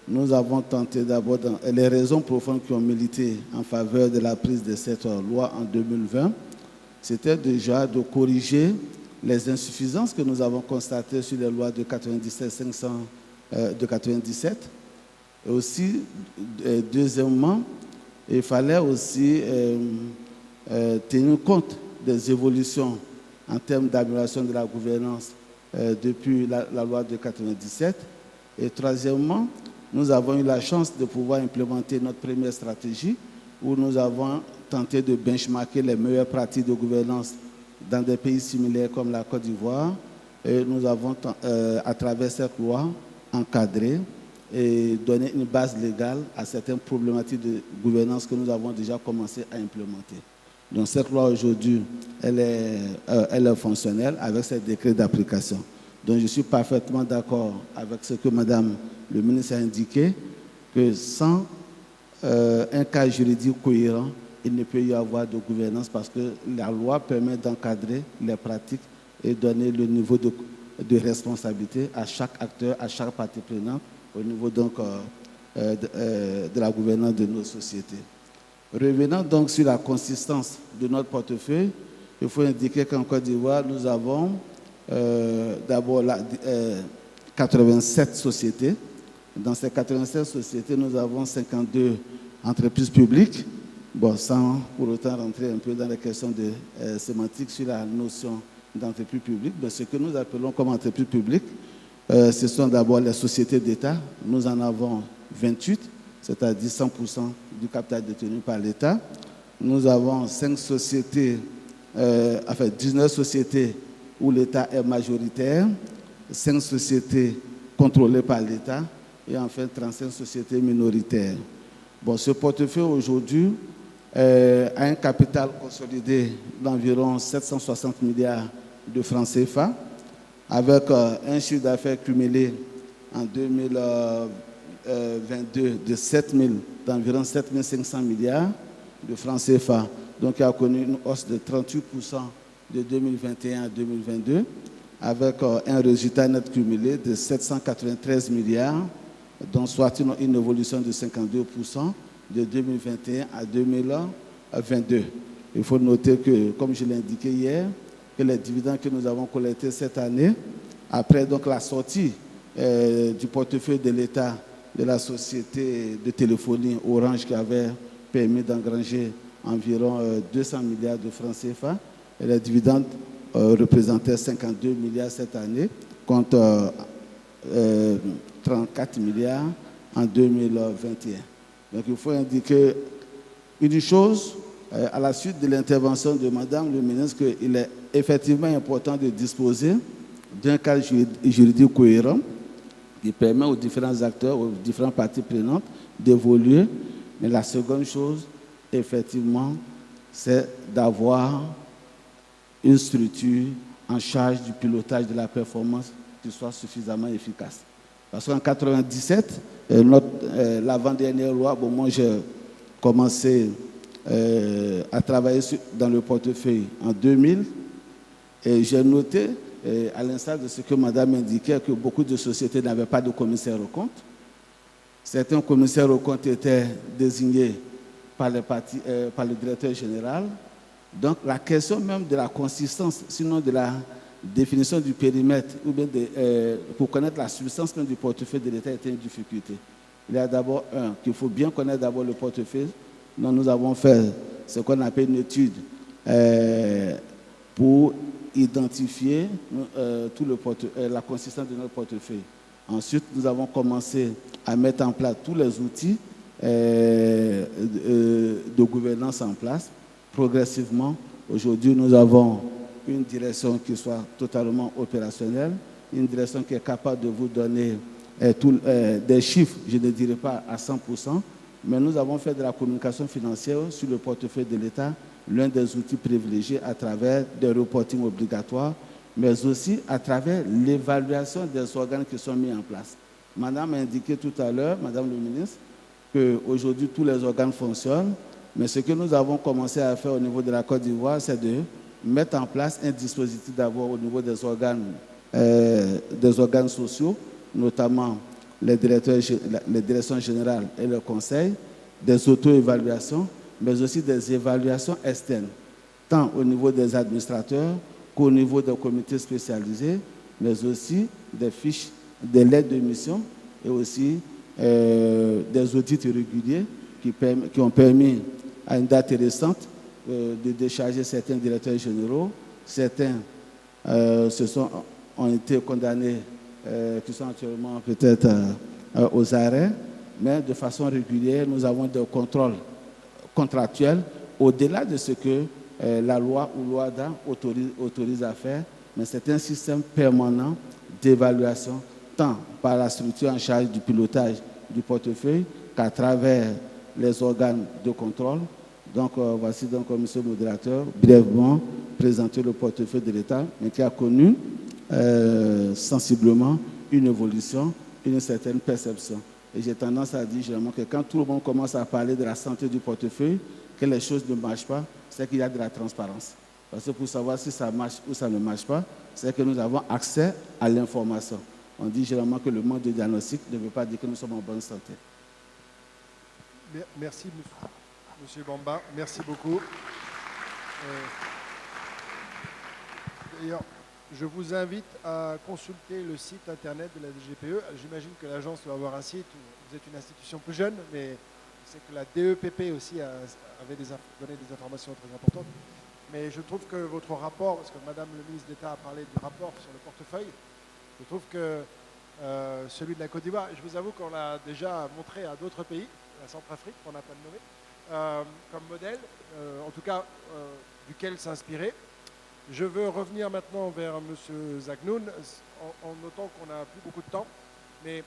Speaker 5: nous avons tenté d'abord, les raisons profondes qui ont milité en faveur de la prise de cette loi en 2020, c'était déjà de corriger les insuffisances que nous avons constatées sur les lois de 97-500 de 97. Et aussi, deuxièmement, il fallait aussi tenir compte des évolutions en termes d'amélioration de la gouvernance depuis la loi de 97. Et troisièmement, nous avons eu la chance de pouvoir implémenter notre première stratégie où nous avons tenté de benchmarker les meilleures pratiques de gouvernance dans des pays similaires comme la Côte d'Ivoire. Et nous avons, à travers cette loi, encadré et donné une base légale à certaines problématiques de gouvernance que nous avons déjà commencé à implémenter. Donc cette loi aujourd'hui, elle est fonctionnelle avec ses décrets d'application. Donc je suis parfaitement d'accord avec ce que Madame le ministre a indiqué, que sans un cadre juridique cohérent, il ne peut y avoir de gouvernance parce que la loi permet d'encadrer les pratiques et donner le niveau de responsabilité à chaque acteur, à chaque partie prenante au niveau donc de la gouvernance de nos sociétés. Revenant donc sur la consistance de notre portefeuille, il faut indiquer qu'en Côte d'Ivoire, nous avons d'abord 87 sociétés. Dans ces 87 sociétés, nous avons 52 entreprises publiques. Bon, sans pour autant rentrer un peu dans les questions de sémantique sur la notion d'entreprise publique, mais ce que nous appelons comme entreprise publique, ce sont d'abord les sociétés d'État. Nous en avons 28, c'est-à-dire 100% du capital détenu par l'État. Nous avons 19 sociétés où l'État est majoritaire, 5 sociétés contrôlées par l'État et enfin 35 sociétés minoritaires. Bon, ce portefeuille aujourd'hui a un capital consolidé d'environ 760 milliards de francs CFA, avec un chiffre d'affaires cumulé en 2022 d'environ 7 500 milliards de francs CFA. Donc, il a connu une hausse de 38% de 2021 à 2022, avec un résultat net cumulé de 793 milliards, dont soit une évolution de 52% de 2021 à 2022. Il faut noter que, comme je l'ai indiqué hier, que les dividendes que nous avons collectés cette année, après donc la sortie du portefeuille de l'État de la société de téléphonie Orange qui avait permis d'engranger environ 200 milliards de francs CFA, et les dividendes représentaient 52 milliards cette année, contre 34 milliards en 2021. Donc il faut indiquer une chose, à la suite de l'intervention de Madame le ministre, qu'il est effectivement important de disposer d'un cadre juridique cohérent qui permet aux différents acteurs, aux différentes parties prenantes d'évoluer. Mais la seconde chose, effectivement, c'est d'avoir une structure en charge du pilotage de la performance qui soit suffisamment efficace. Parce qu'en 1997, l'avant-dernière loi, bon, moi j'ai commencé à travailler dans le portefeuille en 2000 et j'ai noté, à l'instar de ce que Madame indiquait, que beaucoup de sociétés n'avaient pas de commissaire aux comptes. Certains commissaires aux comptes étaient désignés par le directeur général. Donc la question même de la consistance, sinon de la définition du périmètre, ou bien pour connaître la substance même du portefeuille de l'État était une difficulté. Il y a d'abord qu'il faut bien connaître d'abord le portefeuille. Donc, nous avons fait ce qu'on appelle une étude pour identifier la consistance de notre portefeuille. Ensuite, nous avons commencé à mettre en place tous les outils de gouvernance en place. Progressivement, aujourd'hui, nous avons une direction qui soit totalement opérationnelle, une direction qui est capable de vous donner des chiffres, je ne dirais pas à 100%, mais nous avons fait de la communication financière sur le portefeuille de l'État l'un des outils privilégiés à travers des reportings obligatoires, mais aussi à travers l'évaluation des organes qui sont mis en place. Madame a indiqué tout à l'heure, Madame le ministre, qu'aujourd'hui tous les organes fonctionnent, mais ce que nous avons commencé à faire au niveau de la Côte d'Ivoire, c'est de mettre en place un dispositif d'abord au niveau des organes sociaux, notamment les directions générales et le conseil, des auto-évaluations, mais aussi des évaluations externes, tant au niveau des administrateurs qu'au niveau des comités spécialisés, mais aussi des fiches, des lettres de mission et aussi des audits réguliers qui ont permis à une date récente de décharger certains directeurs généraux. Certains ont été condamnés, qui sont actuellement peut-être aux arrêts, mais de façon régulière, nous avons des contrôles contractuels au-delà de ce que la loi ou l'OADA autorise à faire, mais c'est un système permanent d'évaluation, tant par la structure en charge du pilotage du portefeuille qu'à travers les organes de contrôle. Donc, voici donc, monsieur le modérateur, brièvement présenter le portefeuille de l'État, mais qui a connu sensiblement une évolution, une certaine perception. Et j'ai tendance à dire généralement que quand tout le monde commence à parler de la santé du portefeuille, que les choses ne marchent pas, c'est qu'il y a de la transparence. Parce que pour savoir si ça marche ou ça ne marche pas, c'est que nous avons accès à l'information. On dit généralement que le manque de diagnostic ne veut pas dire que nous sommes en bonne santé.
Speaker 1: Merci, monsieur Bamba. Merci beaucoup. D'ailleurs, je vous invite à consulter le site internet de la DGPE. J'imagine que l'agence doit avoir un site où vous êtes une institution plus jeune, mais c'est que la DEPP aussi avait donné des informations très importantes. Mais je trouve que votre rapport, parce que Madame le ministre d'État a parlé du rapport sur le portefeuille, je trouve que celui de la Côte d'Ivoire, je vous avoue qu'on l'a déjà montré à d'autres pays, la Centrafrique, qu'on n'a pas nommé, comme modèle, en tout cas duquel s'inspirer. Je veux revenir maintenant vers M. Zagnoun, en notant qu'on n'a plus beaucoup de temps. Mais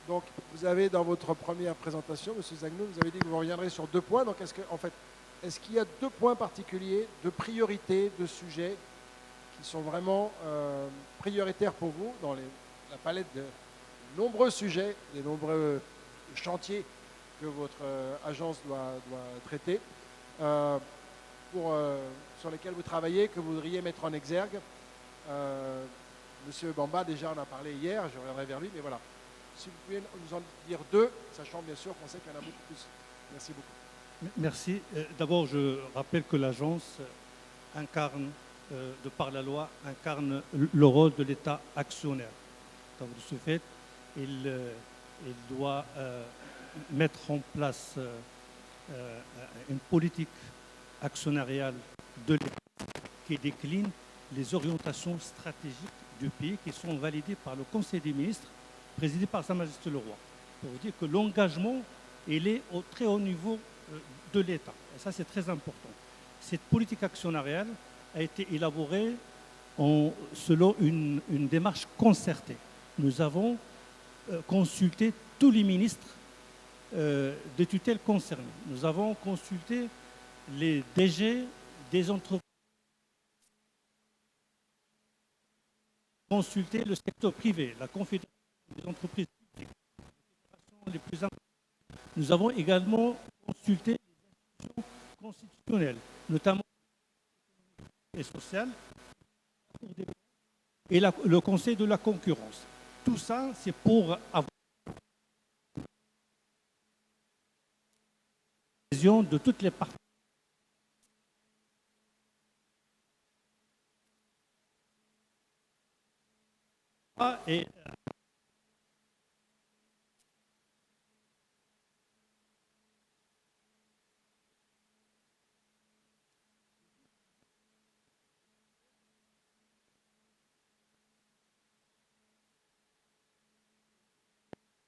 Speaker 1: donc, vous avez dans votre première présentation, M. Zagnoun, vous avez dit que vous reviendrez sur 2 points. Donc, est-ce qu'il y a 2 points particuliers, de priorité, de sujets qui sont vraiment prioritaires pour vous dans la palette de nombreux sujets, des nombreux chantiers que votre agence doit traiter, sur lesquels vous travaillez, que vous voudriez mettre en exergue? Monsieur Bamba, déjà, on a parlé hier, je reviendrai vers lui, mais voilà. Si vous pouvez nous en dire 2, sachant bien sûr qu'on sait qu'il y en a beaucoup plus. Merci beaucoup.
Speaker 3: Merci. D'abord, je rappelle que l'agence incarne, de par la loi, incarne le rôle de l'État actionnaire. Donc, de ce fait, il doit mettre en place une politique actionnariale de l'État qui décline les orientations stratégiques du pays qui sont validées par le Conseil des ministres, présidé par Sa Majesté le Roi. Pour vous dire que l'engagement, il est au très haut niveau de l'État. Et ça, c'est très important. Cette politique actionnariale a été élaborée selon une démarche concertée. Nous avons consulté tous les ministres de tutelle concernés. Nous avons consulté les DG des entreprises, consulté le secteur privé, la Confédération des entreprises publiques, les plus importantes. Nous avons également consulté les institutions constitutionnelles, notamment et sociales, et le Conseil de la concurrence. Tout ça, c'est pour avoir l'adhésion de toutes les parties. Et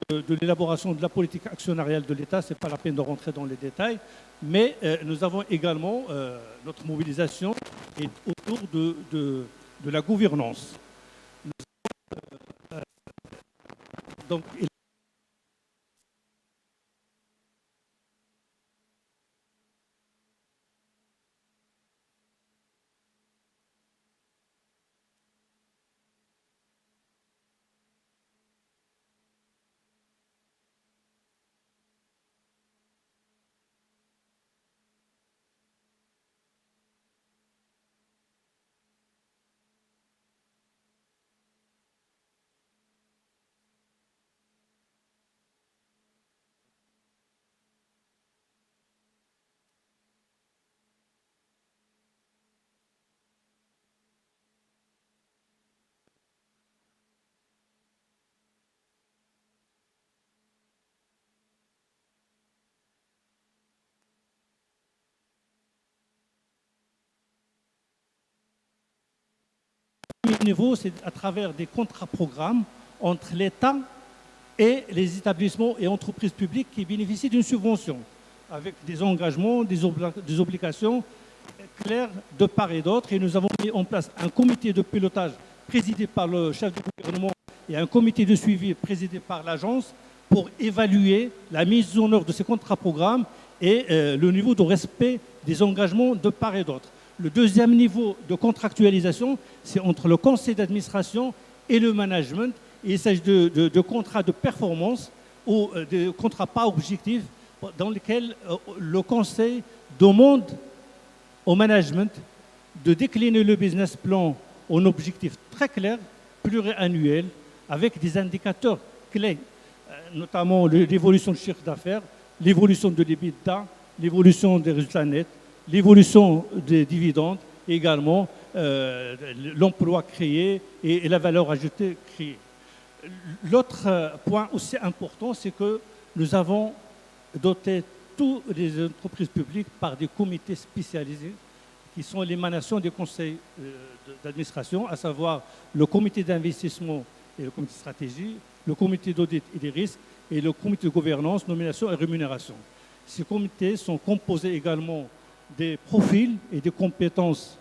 Speaker 3: de l'élaboration de la politique actionnariale de l'État, ce n'est pas la peine de rentrer dans les détails, mais nous avons également notre mobilisation est autour de la gouvernance. Donc, premier niveau, c'est à travers des contrats-programmes entre l'État et les établissements et entreprises publiques qui bénéficient d'une subvention, avec des engagements, des obligations claires de part et d'autre. Et nous avons mis en place un comité de pilotage présidé par le chef du gouvernement et un comité de suivi présidé par l'agence pour évaluer la mise en œuvre de ces contrats-programmes et le niveau de respect des engagements de part et d'autre. Le deuxième niveau de contractualisation, c'est entre le conseil d'administration et le management. Il s'agit de contrats de performance ou de contrats pas objectifs dans lesquels le conseil demande au management de décliner le business plan en objectifs très clairs, pluriannuels, avec des indicateurs clés, notamment l'évolution du chiffre d'affaires, l'évolution de l'EBITDA, l'évolution des résultats nets, l'évolution des dividendes et également l'emploi créé et la valeur ajoutée créée. L'autre point aussi important, c'est que nous avons doté toutes les entreprises publiques par des comités spécialisés qui sont l'émanation des conseils d'administration, à savoir le comité d'investissement et le comité de stratégie, le comité d'audit et des risques et le comité de gouvernance, nomination et rémunération. Ces comités sont composés également des profils et des compétences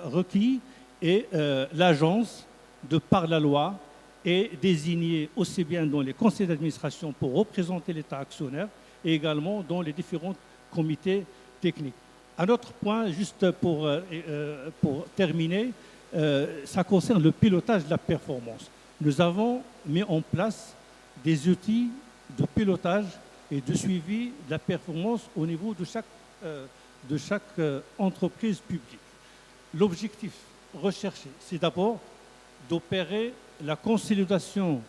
Speaker 3: requis et l'agence, de par la loi, est désignée aussi bien dans les conseils d'administration pour représenter l'État actionnaire et également dans les différents comités techniques. Un autre point, juste pour terminer, ça concerne le pilotage de la performance. Nous avons mis en place des outils de pilotage et de suivi de la performance au niveau de chaque entreprise publique. L'objectif recherché, c'est d'abord d'opérer la consolidation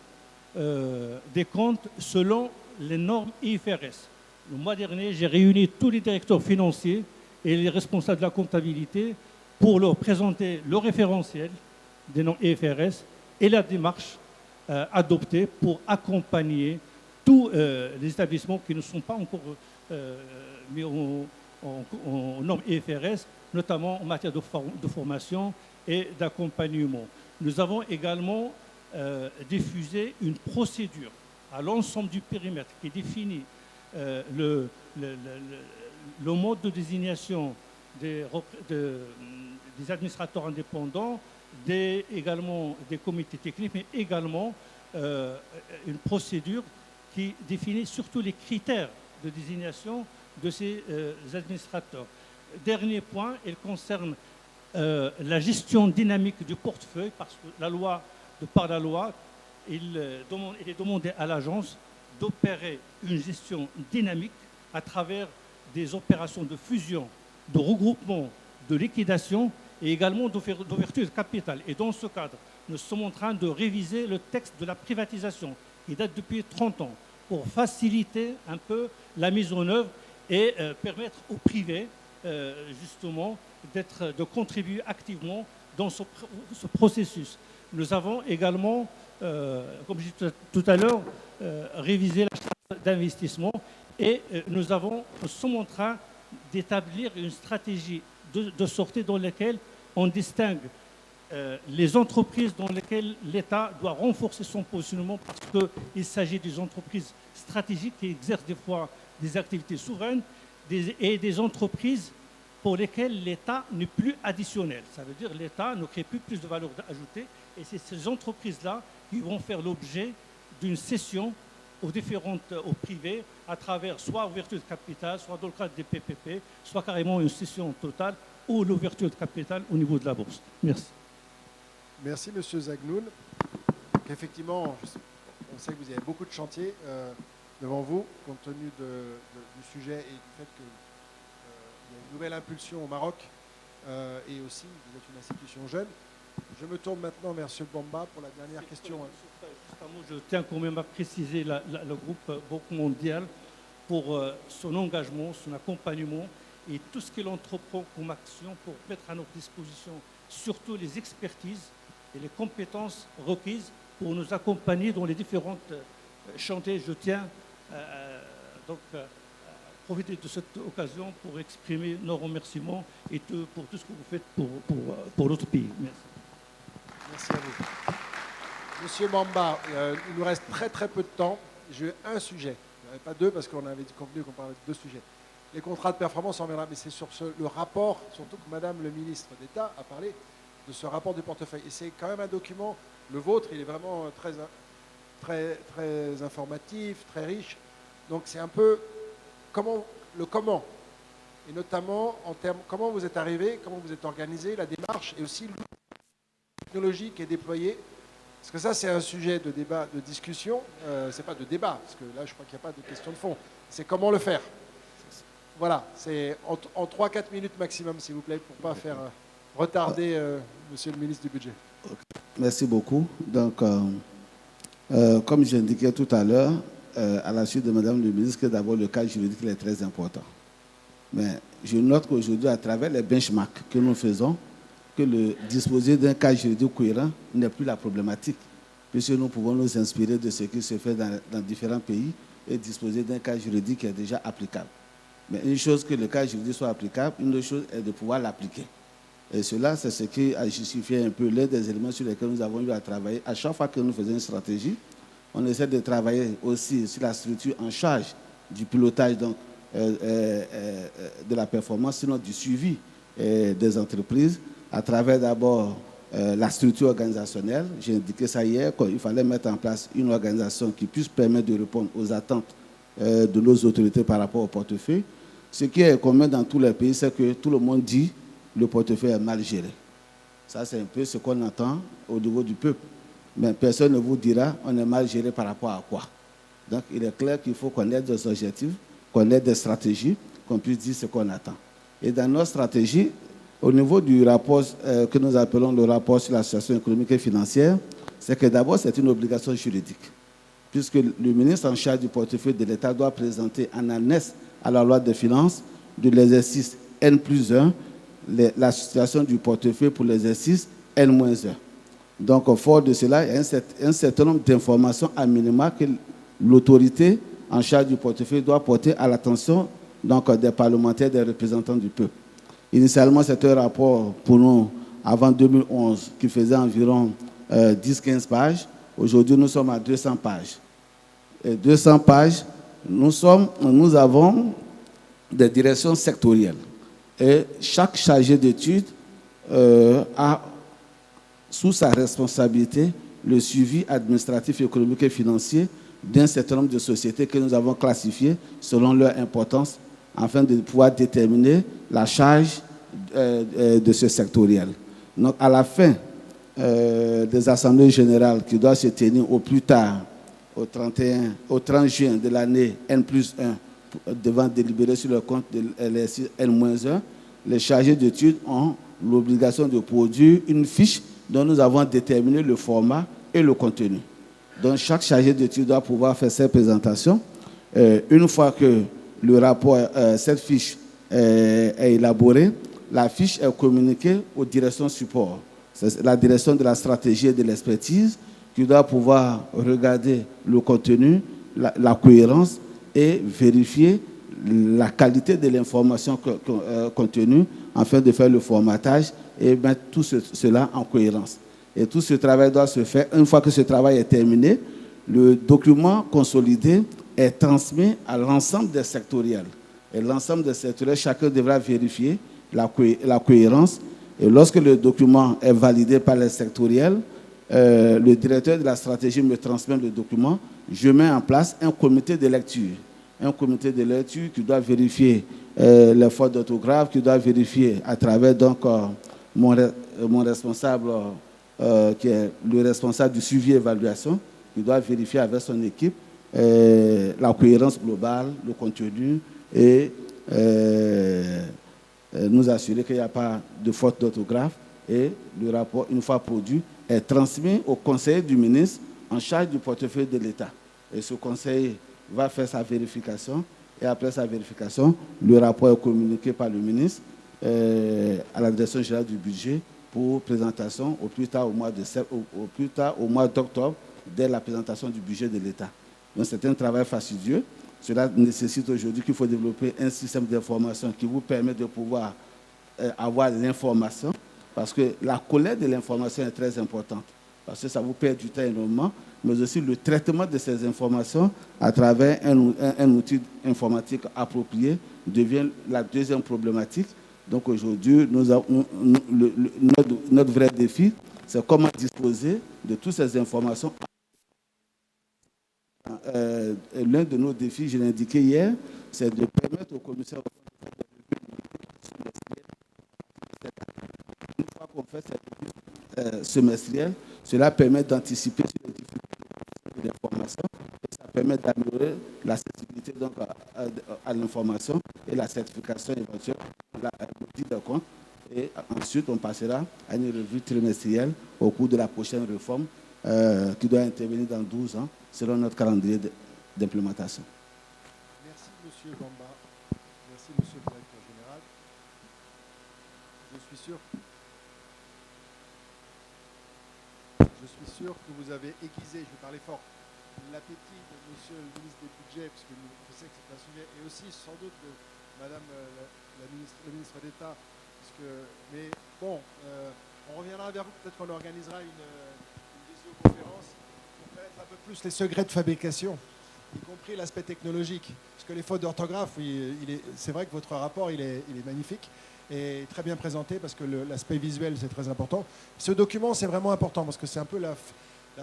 Speaker 3: des comptes selon les normes IFRS. Le mois dernier, j'ai réuni tous les directeurs financiers et les responsables de la comptabilité pour leur présenter le référentiel des normes IFRS et la démarche adoptée pour accompagner tous les établissements qui ne sont pas encore mis en normes IFRS, notamment en matière de formation et d'accompagnement. Nous avons également diffusé une procédure à l'ensemble du périmètre qui définit le mode de désignation des administrateurs indépendants, également des comités techniques, mais également une procédure qui définit surtout les critères de désignation de ces administrateurs. Dernier point, il concerne la gestion dynamique du portefeuille, parce que par la loi, il est demandé à l'agence d'opérer une gestion dynamique à travers des opérations de fusion, de regroupement, de liquidation et également d'ouverture de capital. Et dans ce cadre, nous sommes en train de réviser le texte de la privatisation qui date depuis 30 ans pour faciliter un peu la mise en œuvre et permettre au privé, justement, de contribuer activement dans ce processus. Nous avons également, comme je disais tout à l'heure, révisé la charte d'investissement et nous sommes en train d'établir une stratégie de sortie dans laquelle on distingue les entreprises dans lesquelles l'État doit renforcer son positionnement parce qu'il s'agit des entreprises stratégiques qui exercent des fois des activités souveraines et des entreprises pour lesquelles l'État n'est plus additionnel. Ça veut dire que l'État ne crée plus de valeur ajoutée et c'est ces entreprises-là qui vont faire l'objet d'une cession aux privés à travers soit ouverture de capital, soit dans le cadre des PPP, soit carrément une cession totale ou l'ouverture de capital au niveau de la bourse. Merci.
Speaker 1: Merci, M. Zagnoun. Effectivement, on sait que vous avez beaucoup de chantiers devant vous, compte tenu du sujet et du fait qu'il y a une nouvelle impulsion au Maroc et aussi, vous êtes une institution jeune. Je me tourne maintenant vers M. Bamba pour la dernière question.
Speaker 3: Je tiens quand même à préciser le groupe Banque mondiale pour son engagement, son accompagnement et tout ce qu'il entreprend comme action pour mettre à notre disposition surtout les expertises et les compétences requises pour nous accompagner dans les différentes chantiers. Je tiens donc à profiter de cette occasion pour exprimer nos remerciements et pour tout ce que vous faites pour notre pays. Merci.
Speaker 4: à vous.
Speaker 1: Monsieur Mamba, il nous reste très peu de temps. J'ai un sujet, pas deux parce qu'on avait convenu qu'on parlait de deux sujets. Les contrats de performance, on reviendra, mais c'est sur le rapport, surtout que Madame le ministre d'État a parlé de ce rapport du portefeuille. Et c'est quand même un document, le vôtre, il est vraiment très informatif, très riche. Donc c'est un peu comment, et notamment en termes comment vous êtes arrivé, comment vous êtes organisé, la démarche et aussi l'outil technologique qui est déployé. Parce que ça, c'est un sujet de débat, de discussion. C'est pas de débat, parce que là, je crois qu'il n'y a pas de question de fond. C'est comment le faire. Voilà, c'est en 3-4 minutes maximum, s'il vous plaît, pour ne pas faire retarder Monsieur le ministre du Budget.
Speaker 5: Merci beaucoup. Donc, comme j'indiquais tout à l'heure, à la suite de Madame le ministre, que d'abord le cas juridique est très important. Mais je note qu'aujourd'hui, à travers les benchmarks que nous faisons, que le disposer d'un cas juridique cohérent n'est plus la problématique, puisque nous pouvons nous inspirer de ce qui se fait dans différents pays et disposer d'un cas juridique qui est déjà applicable. Mais une chose que le cas juridique soit applicable, une autre chose est de pouvoir l'appliquer. Et cela, c'est ce qui a justifié un peu l'un des éléments sur lesquels nous avons eu à travailler. À chaque fois que nous faisons une stratégie, on essaie de travailler aussi sur la structure en charge du pilotage donc, de la performance, sinon du suivi des entreprises, à travers d'abord la structure organisationnelle. J'ai indiqué ça hier, qu'il fallait mettre en place une organisation qui puisse permettre de répondre aux attentes de nos autorités par rapport au portefeuille. Ce qui est commun dans tous les pays, c'est que tout le monde dit que le portefeuille est mal géré. Ça, c'est un peu ce qu'on entend au niveau du peuple. Mais personne ne vous dira on est mal géré par rapport à quoi. Donc, il est clair qu'il faut qu'on ait des objectifs, qu'on ait des stratégies, qu'on puisse dire ce qu'on attend. Et dans nos stratégies, au niveau du rapport que nous appelons le rapport sur la situation économique et financière, c'est que d'abord, c'est une obligation juridique, puisque le ministre en charge du portefeuille de l'État doit présenter en annexe à la loi des finances de l'exercice N+1 la situation du portefeuille pour l'exercice N-1. Donc, au fort de cela, il y a un certain nombre d'informations à minima que l'autorité en charge du portefeuille doit porter à l'attention des parlementaires, des représentants du peuple. Initialement, c'était un rapport pour nous avant 2011 qui faisait environ 10-15 pages. Aujourd'hui, nous sommes à 200 pages. Et 200 pages, nous avons des directions sectorielles. Et chaque chargé d'études a sous sa responsabilité le suivi administratif, économique et financier d'un certain nombre de sociétés que nous avons classifiées selon leur importance afin de pouvoir déterminer la charge de ce sectoriel. Donc, à la fin des assemblées générales qui doivent se tenir au plus tard au 30 juin de l'année N+1 devant délibérer sur le compte de l'exercice N-1, les chargés d'études ont l'obligation de produire une fiche dont nous avons déterminé le format et le contenu. Donc, chaque chargé d'études doit pouvoir faire ses présentations. Une fois que le rapport, cette fiche est élaborée, la fiche est communiquée aux directions support. C'est la direction de la stratégie et de l'expertise qui doit pouvoir regarder le contenu, la cohérence et vérifier la qualité de l'information contenue afin de faire le formatage et mettre tout cela en cohérence. Et tout ce travail doit se faire. Une fois que ce travail est terminé, le document consolidé est transmis à l'ensemble des sectoriels. Et l'ensemble des sectoriels, chacun devra vérifier la cohérence. Et lorsque le document est validé par les sectoriels, le directeur de la stratégie me transmet le document. Je mets en place un comité de lecture. Un comité de lecture qui doit vérifier les fautes d'orthographe, qui doit vérifier à travers donc, mon responsable, qui est le responsable du suivi et évaluation, qui doit vérifier avec son équipe la cohérence globale, le contenu et nous assurer qu'il n'y a pas de faute d'orthographe. Et le rapport, une fois produit, est transmis au conseiller du ministre en charge du portefeuille de l'État. Et ce conseiller va faire sa vérification. Et après sa vérification, le rapport est communiqué par le ministre à la direction générale du budget pour présentation au plus tard au mois d'octobre, dès la présentation du budget de l'État. Donc c'est un travail fastidieux. Cela nécessite aujourd'hui qu'il faut développer un système d'information qui vous permet de pouvoir avoir l'information, parce que la collecte de l'information est très importante. parce que ça vous perd du temps énormément, mais aussi le traitement de ces informations à travers un outil informatique approprié devient la deuxième problématique. Donc aujourd'hui, notre vrai défi, c'est comment disposer de toutes ces informations. L'un de nos défis, je l'ai indiqué hier, c'est de permettre aux commissaires une fois qu'on fait cette semestrielle, cela permet d'anticiper sur les difficultés de l'information et ça permet d'améliorer la sensibilité donc, à l'information et la certification éventuelle de l'audit de compte. Et ensuite, on passera à une revue trimestrielle au cours de la prochaine réforme qui doit intervenir dans 12 ans selon notre calendrier d'implémentation.
Speaker 1: Merci, Monsieur Bamba. Merci, Monsieur le Directeur Général. Je suis sûr que vous avez aiguisé, je vais parler fort, l'appétit de Monsieur le ministre des Budgets, parce que je sais que c'est un sujet, et aussi sans doute de Madame le ministre d'État. Mais bon, on reviendra vers vous, peut-être qu'on organisera une visioconférence pour connaître un peu plus les secrets de fabrication, y compris l'aspect technologique. Parce que les fautes d'orthographe, c'est vrai que votre rapport, il est magnifique et très bien présenté parce que l'aspect visuel, c'est très important. Ce document, c'est vraiment important parce que c'est un peu la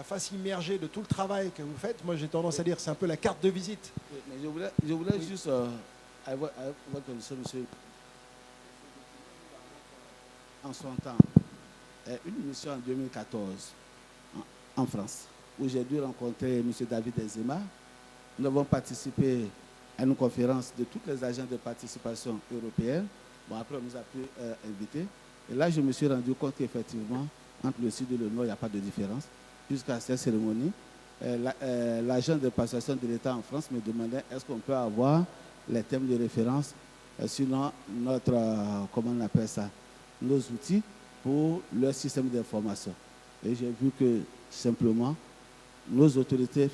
Speaker 1: face immergée de tout le travail que vous faites. Moi, j'ai tendance à dire que c'est un peu la carte de visite.
Speaker 5: Oui, mais je voulais oui. Juste, à votre commission, monsieur, en son temps, une mission en 2014 en France, où j'ai dû rencontrer M. David Ezema. Nous avons participé à une conférence de tous les agents de participation européenne. Bon, après, on nous a pu inviter. Et là, je me suis rendu compte qu'effectivement, entre le sud et le nord, il n'y a pas de différence. Jusqu'à cette cérémonie, l'agent de participation de l'État en France me demandait est-ce qu'on peut avoir les thèmes de référence, sinon notre, comment on appelle ça, nos outils pour leur système d'information. Et j'ai vu que simplement, nos autorités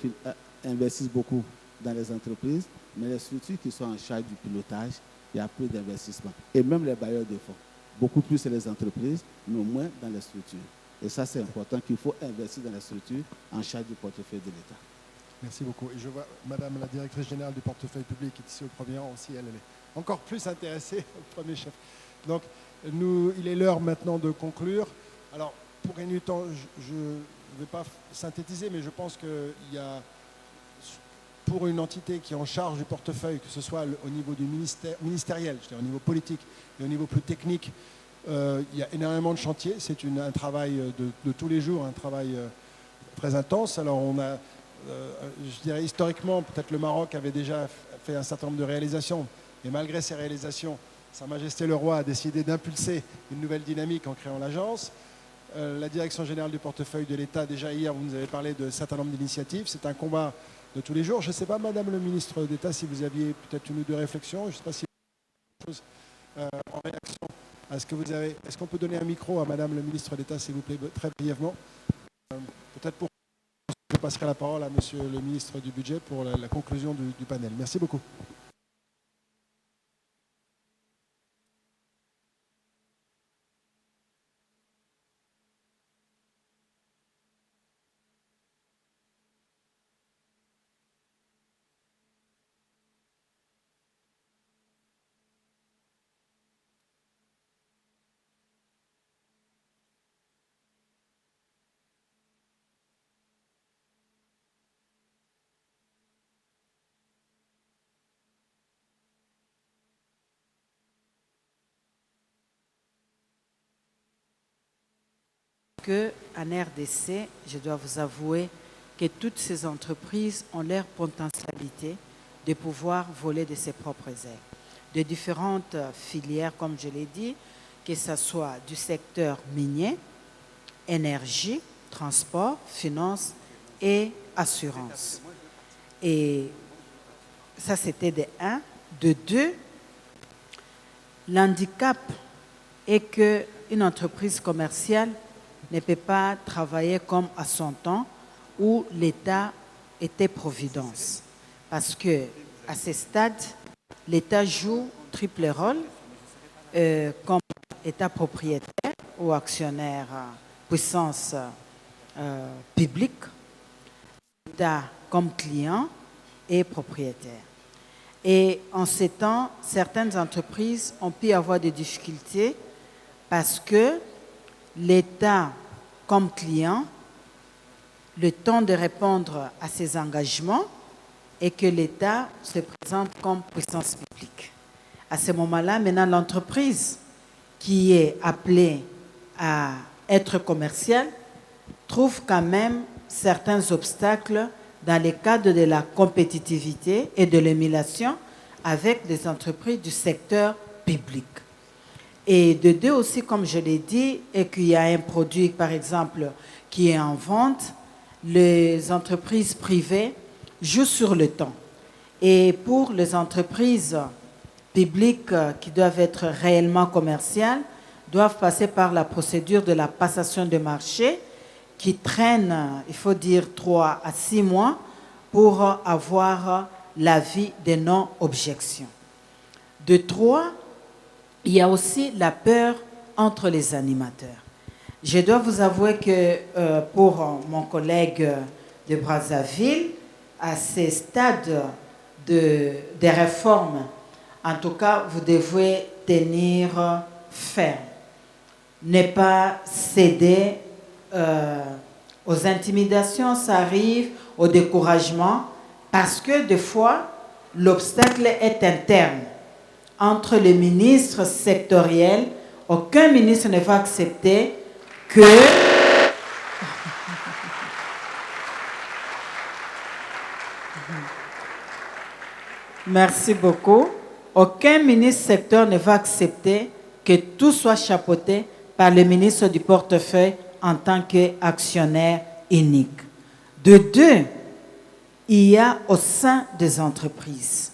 Speaker 5: investissent beaucoup dans les entreprises, mais les structures qui sont en charge du pilotage, il y a peu d'investissement. Et même les bailleurs de fonds. Beaucoup plus c'est les entreprises, mais moins dans les structures. Et ça, c'est important qu'il faut investir dans les structures en charge du portefeuille de l'État.
Speaker 1: Merci beaucoup. Et je vois Madame la directrice générale du portefeuille public qui est ici au premier rang aussi. Elle est encore plus intéressée au premier chef. Donc, il est l'heure maintenant de conclure. Alors, pour gagner du temps, je ne vais pas synthétiser, mais je pense qu'il y a, pour une entité qui est en charge du portefeuille, que ce soit au niveau du ministériel, je veux dire, au niveau politique et au niveau plus technique, il y a énormément de chantiers. C'est un travail de tous les jours, un travail très intense. Alors, on a, je dirais historiquement, peut-être le Maroc avait déjà fait un certain nombre de réalisations, et malgré ces réalisations, Sa Majesté le Roi a décidé d'impulser une nouvelle dynamique en créant l'agence. La Direction générale du portefeuille de l'État, déjà hier, vous nous avez parlé de certain nombre d'initiatives. C'est un combat de tous les jours. Je ne sais pas, Madame le ministre d'État, si vous aviez peut-être une ou deux réflexions. Je ne sais pas si vous avez quelque chose en réaction à ce que vous avez. Est-ce qu'on peut donner un micro à Madame le ministre d'État, s'il vous plaît, très brièvement. Peut-être pour... Je passerai la parole à Monsieur le ministre du Budget pour la conclusion du panel. Merci beaucoup.
Speaker 2: En RDC, je dois vous avouer que toutes ces entreprises ont leur potentialité de pouvoir voler de ses propres ailes. De différentes filières, comme je l'ai dit, que ce soit du secteur minier, énergie, transport, finance et assurance. Et ça, c'était de 1. De 2, l'handicap est qu'une entreprise commerciale ne peut pas travailler comme à son temps où l'État était providence. Parce que à ce stade, l'État joue triple rôle comme État propriétaire ou actionnaire puissance public, l'État comme client et propriétaire. Et en ces temps, certaines entreprises ont pu avoir des difficultés parce que l'État comme client, le temps de répondre à ses engagements et que l'État se présente comme puissance publique. À ce moment-là, maintenant, l'entreprise qui est appelée à être commerciale trouve quand même certains obstacles dans le cadre de la compétitivité et de l'émulation avec les entreprises du secteur public. Et de deux aussi, comme je l'ai dit, et qu'il y a un produit, par exemple, qui est en vente, les entreprises privées jouent sur le temps. Et pour les entreprises publiques qui doivent être réellement commerciales, doivent passer par la procédure de la passation de marché qui traîne, il faut dire, 3 à 6 mois pour avoir l'avis des non-objections. De 3, il y a aussi la peur entre les animateurs. Je dois vous avouer que pour mon collègue de Brazzaville, à ces stades des réformes, en tout cas, vous devez tenir ferme. Ne pas céder aux intimidations, ça arrive, au découragement, parce que des fois, l'obstacle est interne. Entre les ministres sectoriels, aucun ministre ne va accepter que merci beaucoup. Aucun ministre secteur ne va accepter que tout soit chapeauté par le ministre du portefeuille en tant qu'actionnaire unique. De deux, il y a au sein des entreprises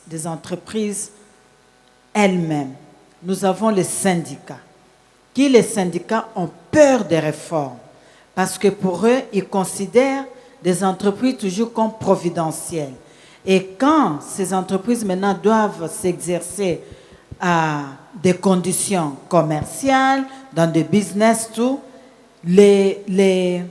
Speaker 2: elles-mêmes, nous avons les syndicats. Les syndicats ont peur des réformes parce que pour eux, ils considèrent des entreprises toujours comme providentielles. Et quand ces entreprises maintenant doivent s'exercer à des conditions commerciales, dans des business, tout, les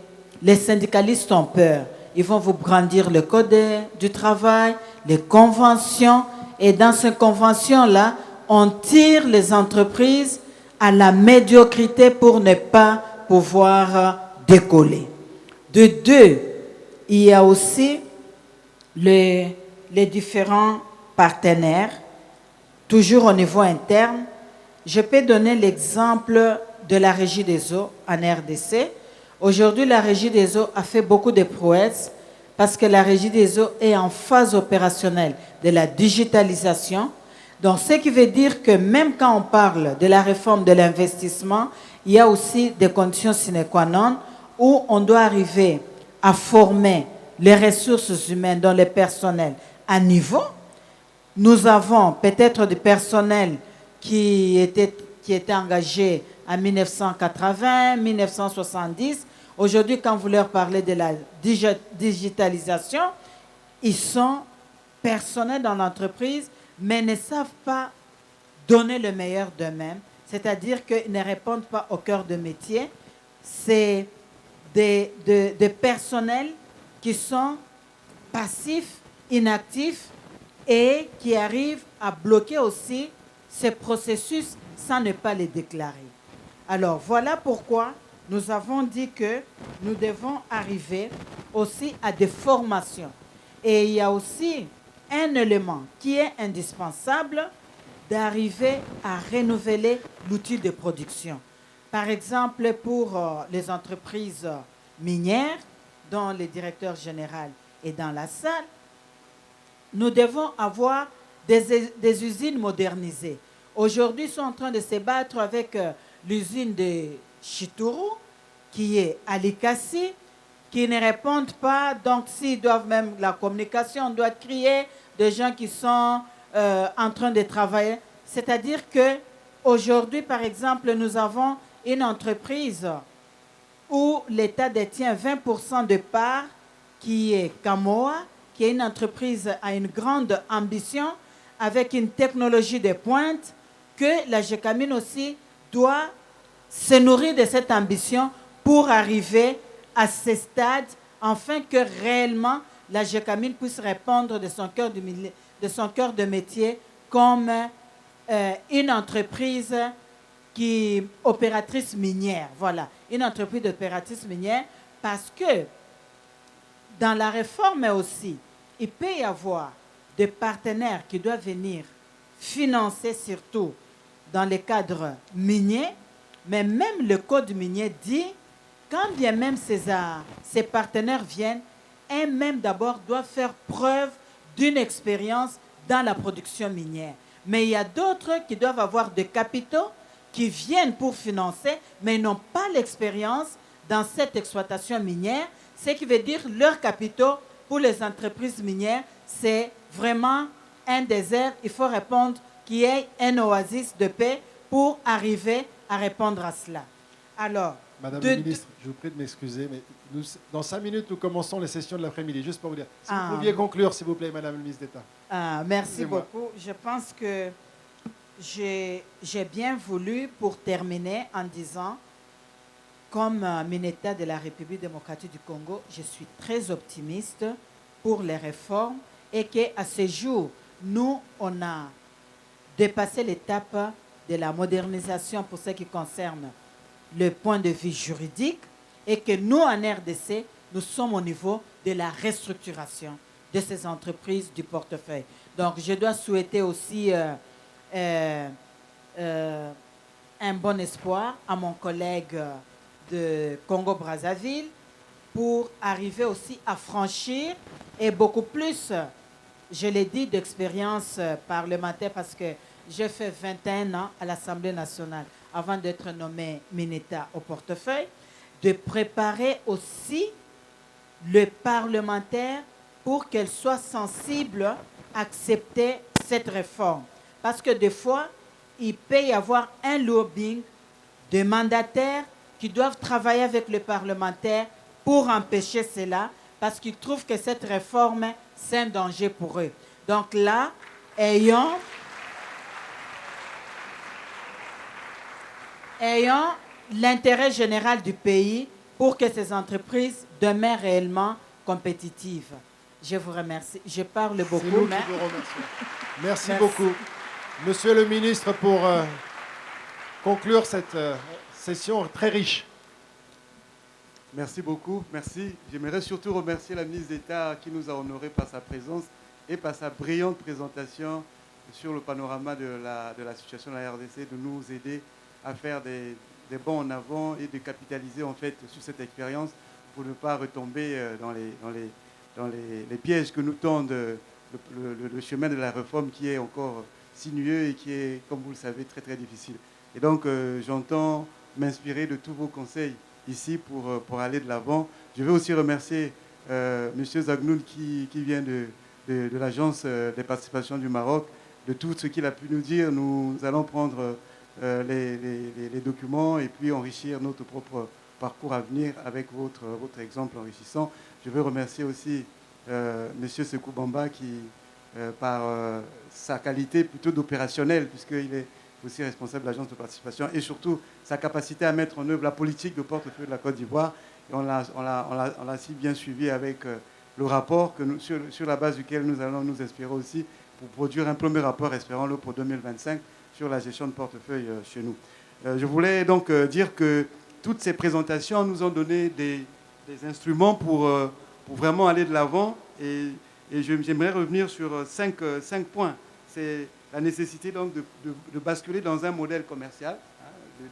Speaker 2: syndicalistes ont peur. Ils vont vous brandir le code du travail, les conventions. Et dans ces conventions-là, on tire les entreprises à la médiocrité pour ne pas pouvoir décoller. De deux, il y a aussi les différents partenaires, toujours au niveau interne. Je peux donner l'exemple de la Régie des eaux en RDC. Aujourd'hui, la Régie des eaux a fait beaucoup de prouesses parce que la Régie des eaux est en phase opérationnelle de la digitalisation. Donc, ce qui veut dire que même quand on parle de la réforme de l'investissement, il y a aussi des conditions sine qua non où on doit arriver à former les ressources humaines dans le personnel à niveau. Nous avons peut-être des personnels qui étaient engagés en 1980, 1970. Aujourd'hui, quand vous leur parlez de la digitalisation, ils sont personnels dans l'entreprise, mais ne savent pas donner le meilleur d'eux-mêmes. C'est-à-dire qu'ils ne répondent pas au cœur de métier. C'est des personnels qui sont passifs, inactifs et qui arrivent à bloquer aussi ces processus sans ne pas les déclarer. Alors, voilà pourquoi nous avons dit que nous devons arriver aussi à des formations. Et il y a aussi un élément qui est indispensable, d'arriver à renouveler l'outil de production. Par exemple, pour les entreprises minières, dont le directeur général est dans la salle, nous devons avoir des usines modernisées. Aujourd'hui, ils sont en train de se battre avec l'usine de Chituru, qui est à Likasi, qui ne répondent pas. Donc, s'ils doivent même la communication, on doit crier des gens qui sont en train de travailler. C'est-à-dire qu'aujourd'hui, par exemple, nous avons une entreprise où l'État détient 20% de parts, qui est Kamoa, qui est une entreprise à une grande ambition, avec une technologie de pointe, que la GECAMIN aussi doit se nourrir de cette ambition pour arriver à ce stade, afin que réellement la GECAMIN puisse répondre de son cœur de métier comme une entreprise opératrice minière. Voilà, une entreprise d'opératrice minière, parce que dans la réforme aussi, il peut y avoir des partenaires qui doivent venir financer, surtout dans le cadre minier, mais même le code minier dit, quand bien même ces partenaires viennent, eux-mêmes d'abord doivent faire preuve d'une expérience dans la production minière. Mais il y a d'autres qui doivent avoir des capitaux qui viennent pour financer, mais n'ont pas l'expérience dans cette exploitation minière, ce qui veut dire leurs capitaux pour les entreprises minières, c'est vraiment un désert. Il faut répondre qu'il y ait un oasis de paix pour arriver à répondre à cela. Alors,
Speaker 1: Madame la ministre, je vous prie de m'excuser, mais dans 5 minutes, nous commençons les sessions de l'après-midi. Juste pour vous dire, si vous pouviez conclure, s'il vous plaît, Madame la ministre d'État.
Speaker 2: Merci beaucoup. Je pense que j'ai bien voulu, pour terminer, en disant, comme Mineta de la République démocratique du Congo, je suis très optimiste pour les réformes et qu'à ce jour, nous, on a dépassé l'étape de la modernisation pour ce qui concerne le point de vue juridique et que nous, en RDC, nous sommes au niveau de la restructuration de ces entreprises du portefeuille. Donc, je dois souhaiter aussi un bon espoir à mon collègue de Congo-Brazzaville pour arriver aussi à franchir et beaucoup plus, je l'ai dit, d'expérience parlementaire parce que j'ai fait 21 ans à l'Assemblée nationale avant d'être nommé Mineta au portefeuille, de préparer aussi le parlementaire pour qu'elle soit sensible à accepter cette réforme. Parce que des fois, il peut y avoir un lobbying de mandataires qui doivent travailler avec les parlementaires pour empêcher cela, parce qu'ils trouvent que cette réforme, c'est un danger pour eux. Donc là, ayons l'intérêt général du pays pour que ces entreprises demeurent réellement compétitives. Je vous remercie. Je parle beaucoup.
Speaker 1: C'est nous qui vous remercions. Merci beaucoup. Monsieur le ministre, pour conclure cette session très riche.
Speaker 6: Merci beaucoup, merci. J'aimerais surtout remercier la ministre d'État qui nous a honorés par sa présence et par sa brillante présentation sur le panorama de la situation de la RDC, de nous aider à faire des bons en avant et de capitaliser en fait sur cette expérience pour ne pas retomber dans les pièges que nous tend le chemin de la réforme qui est encore sinueux et qui est, comme vous le savez, très très difficile. Et donc j'entends m'inspirer de tous vos conseils ici pour aller de l'avant. Je veux aussi remercier M. Zagnoul qui vient de l'Agence des participations du Maroc, de tout ce qu'il a pu nous dire. Nous allons prendre les documents et puis enrichir notre propre parcours à venir avec votre exemple enrichissant. Je veux remercier aussi M. Sekou Bamba qui, par sa qualité plutôt d'opérationnel, puisqu'il est aussi responsable de l'agence de participation, et surtout sa capacité à mettre en œuvre la politique de portefeuille de la Côte d'Ivoire. Et on l'a si bien suivi avec le rapport sur la base duquel nous allons nous inspirer aussi pour produire un premier rapport, espérons-le pour 2025, sur la gestion de portefeuille chez nous. Je voulais donc dire que toutes ces présentations nous ont donné des instruments pour vraiment aller de l'avant. Et j'aimerais revenir sur 5 points. C'est la nécessité donc de basculer dans un modèle commercial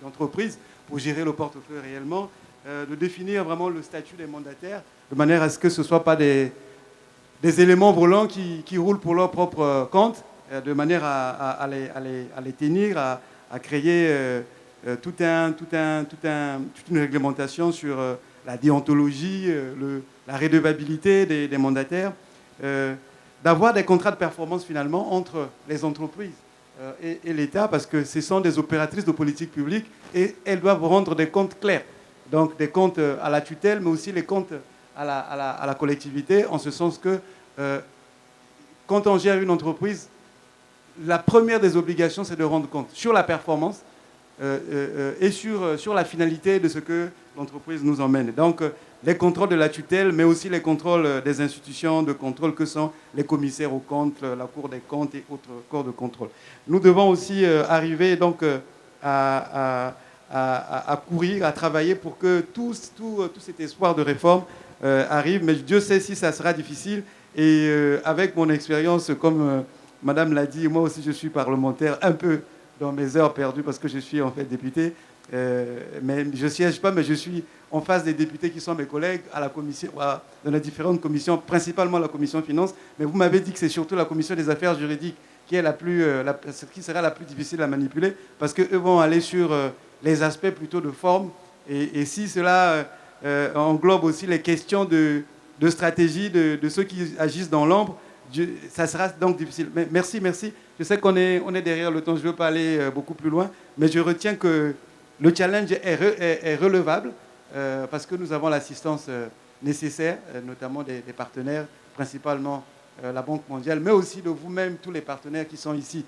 Speaker 6: d'entreprise pour gérer le portefeuille réellement, de définir vraiment le statut des mandataires, de manière à ce que ce ne soient pas des éléments volants qui roulent pour leur propre compte, de manière à les tenir, à créer toute une réglementation sur la déontologie, la redevabilité des mandataires, d'avoir des contrats de performance finalement entre les entreprises et l'État, parce que ce sont des opératrices de politique publique et elles doivent rendre des comptes clairs. Donc des comptes à la tutelle, mais aussi les comptes à la collectivité, en ce sens que quand on gère une entreprise, la première des obligations, c'est de rendre compte sur la performance et sur la finalité de ce que l'entreprise nous emmène. Donc, les contrôles de la tutelle, mais aussi les contrôles des institutions de contrôle que sont les commissaires aux comptes, la Cour des comptes et autres corps de contrôle. Nous devons aussi arriver donc à courir, à travailler pour que tout cet espoir de réforme arrive. Mais Dieu sait si ça sera difficile. Et avec mon expérience, comme Madame l'a dit, moi aussi je suis parlementaire un peu dans mes heures perdues parce que je suis en fait député. Mais je ne siège pas, mais je suis en face des députés qui sont mes collègues à la commission, dans les différentes commissions, principalement la commission finances. Mais vous m'avez dit que c'est surtout la commission des affaires juridiques qui est qui sera la plus difficile à manipuler parce qu'eux vont aller sur les aspects plutôt de forme. Et si cela englobe aussi les questions de stratégie de ceux qui agissent dans l'ombre, ça sera donc difficile. Mais merci. Je sais qu'on est derrière le temps, je ne veux pas aller beaucoup plus loin, mais je retiens que le challenge est relevable parce que nous avons l'assistance nécessaire, notamment des partenaires, principalement la Banque mondiale, mais aussi de vous-même, tous les partenaires qui sont ici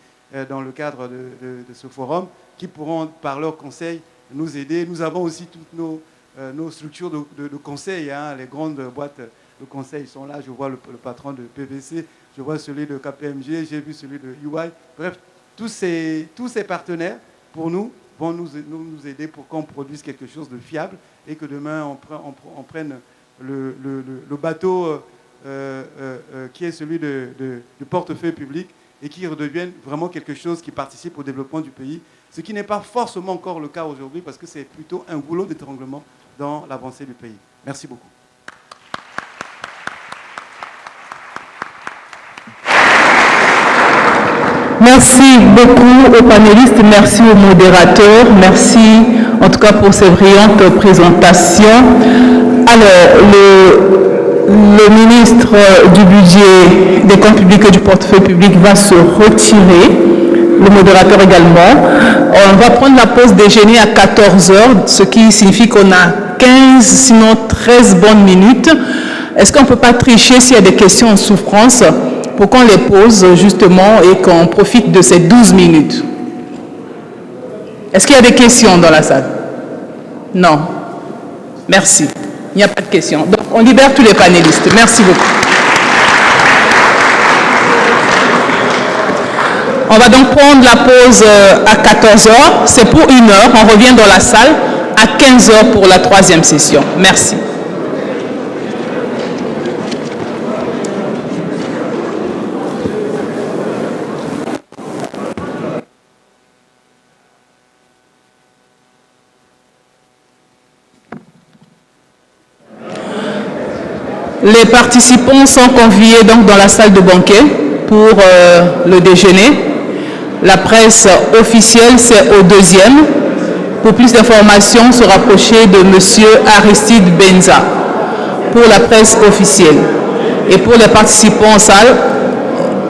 Speaker 6: dans le cadre de ce forum, qui pourront, par leurs conseils, nous aider. Nous avons aussi toutes nos structures de conseil, hein, les grandes boîtes de conseil sont là. Je vois le patron de PVC, je vois celui de KPMG, j'ai vu celui de UI. Bref, tous ces partenaires, pour nous, vont nous aider pour qu'on produise quelque chose de fiable et que demain, on prenne le bateau qui est celui du portefeuille public et qui redevienne vraiment quelque chose qui participe au développement du pays, ce qui n'est pas forcément encore le cas aujourd'hui parce que c'est plutôt un goulot d'étranglement dans l'avancée du pays. Merci beaucoup.
Speaker 7: Merci beaucoup aux panélistes, merci aux modérateurs, merci en tout cas pour ces brillantes présentations. Alors, le ministre du Budget, des Comptes publics et du Portefeuille public va se retirer, le modérateur également. On va prendre la pause déjeuner à 14h, ce qui signifie qu'on a 15, sinon 13 bonnes minutes. Est-ce qu'on ne peut pas tricher s'il y a des questions en souffrance pour qu'on les pose justement et qu'on profite de ces 12 minutes? Est-ce qu'il y a des questions dans la salle? Non. Merci. Il n'y a pas de questions. Donc, on libère tous les panélistes. Merci beaucoup. On va donc prendre la pause à 14h. C'est pour 1 heure. On revient dans la salle à 15h pour la 3e session. Merci. Les participants sont conviés donc dans la salle de banquet pour le déjeuner. La presse officielle, c'est au 2e. Pour plus d'informations, se rapprocher de M. Aristide Benza pour la presse officielle. Et pour les participants en salle,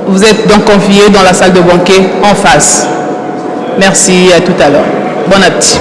Speaker 7: vous êtes donc conviés dans la salle de banquet en face. Merci, à tout à l'heure. Bon appétit.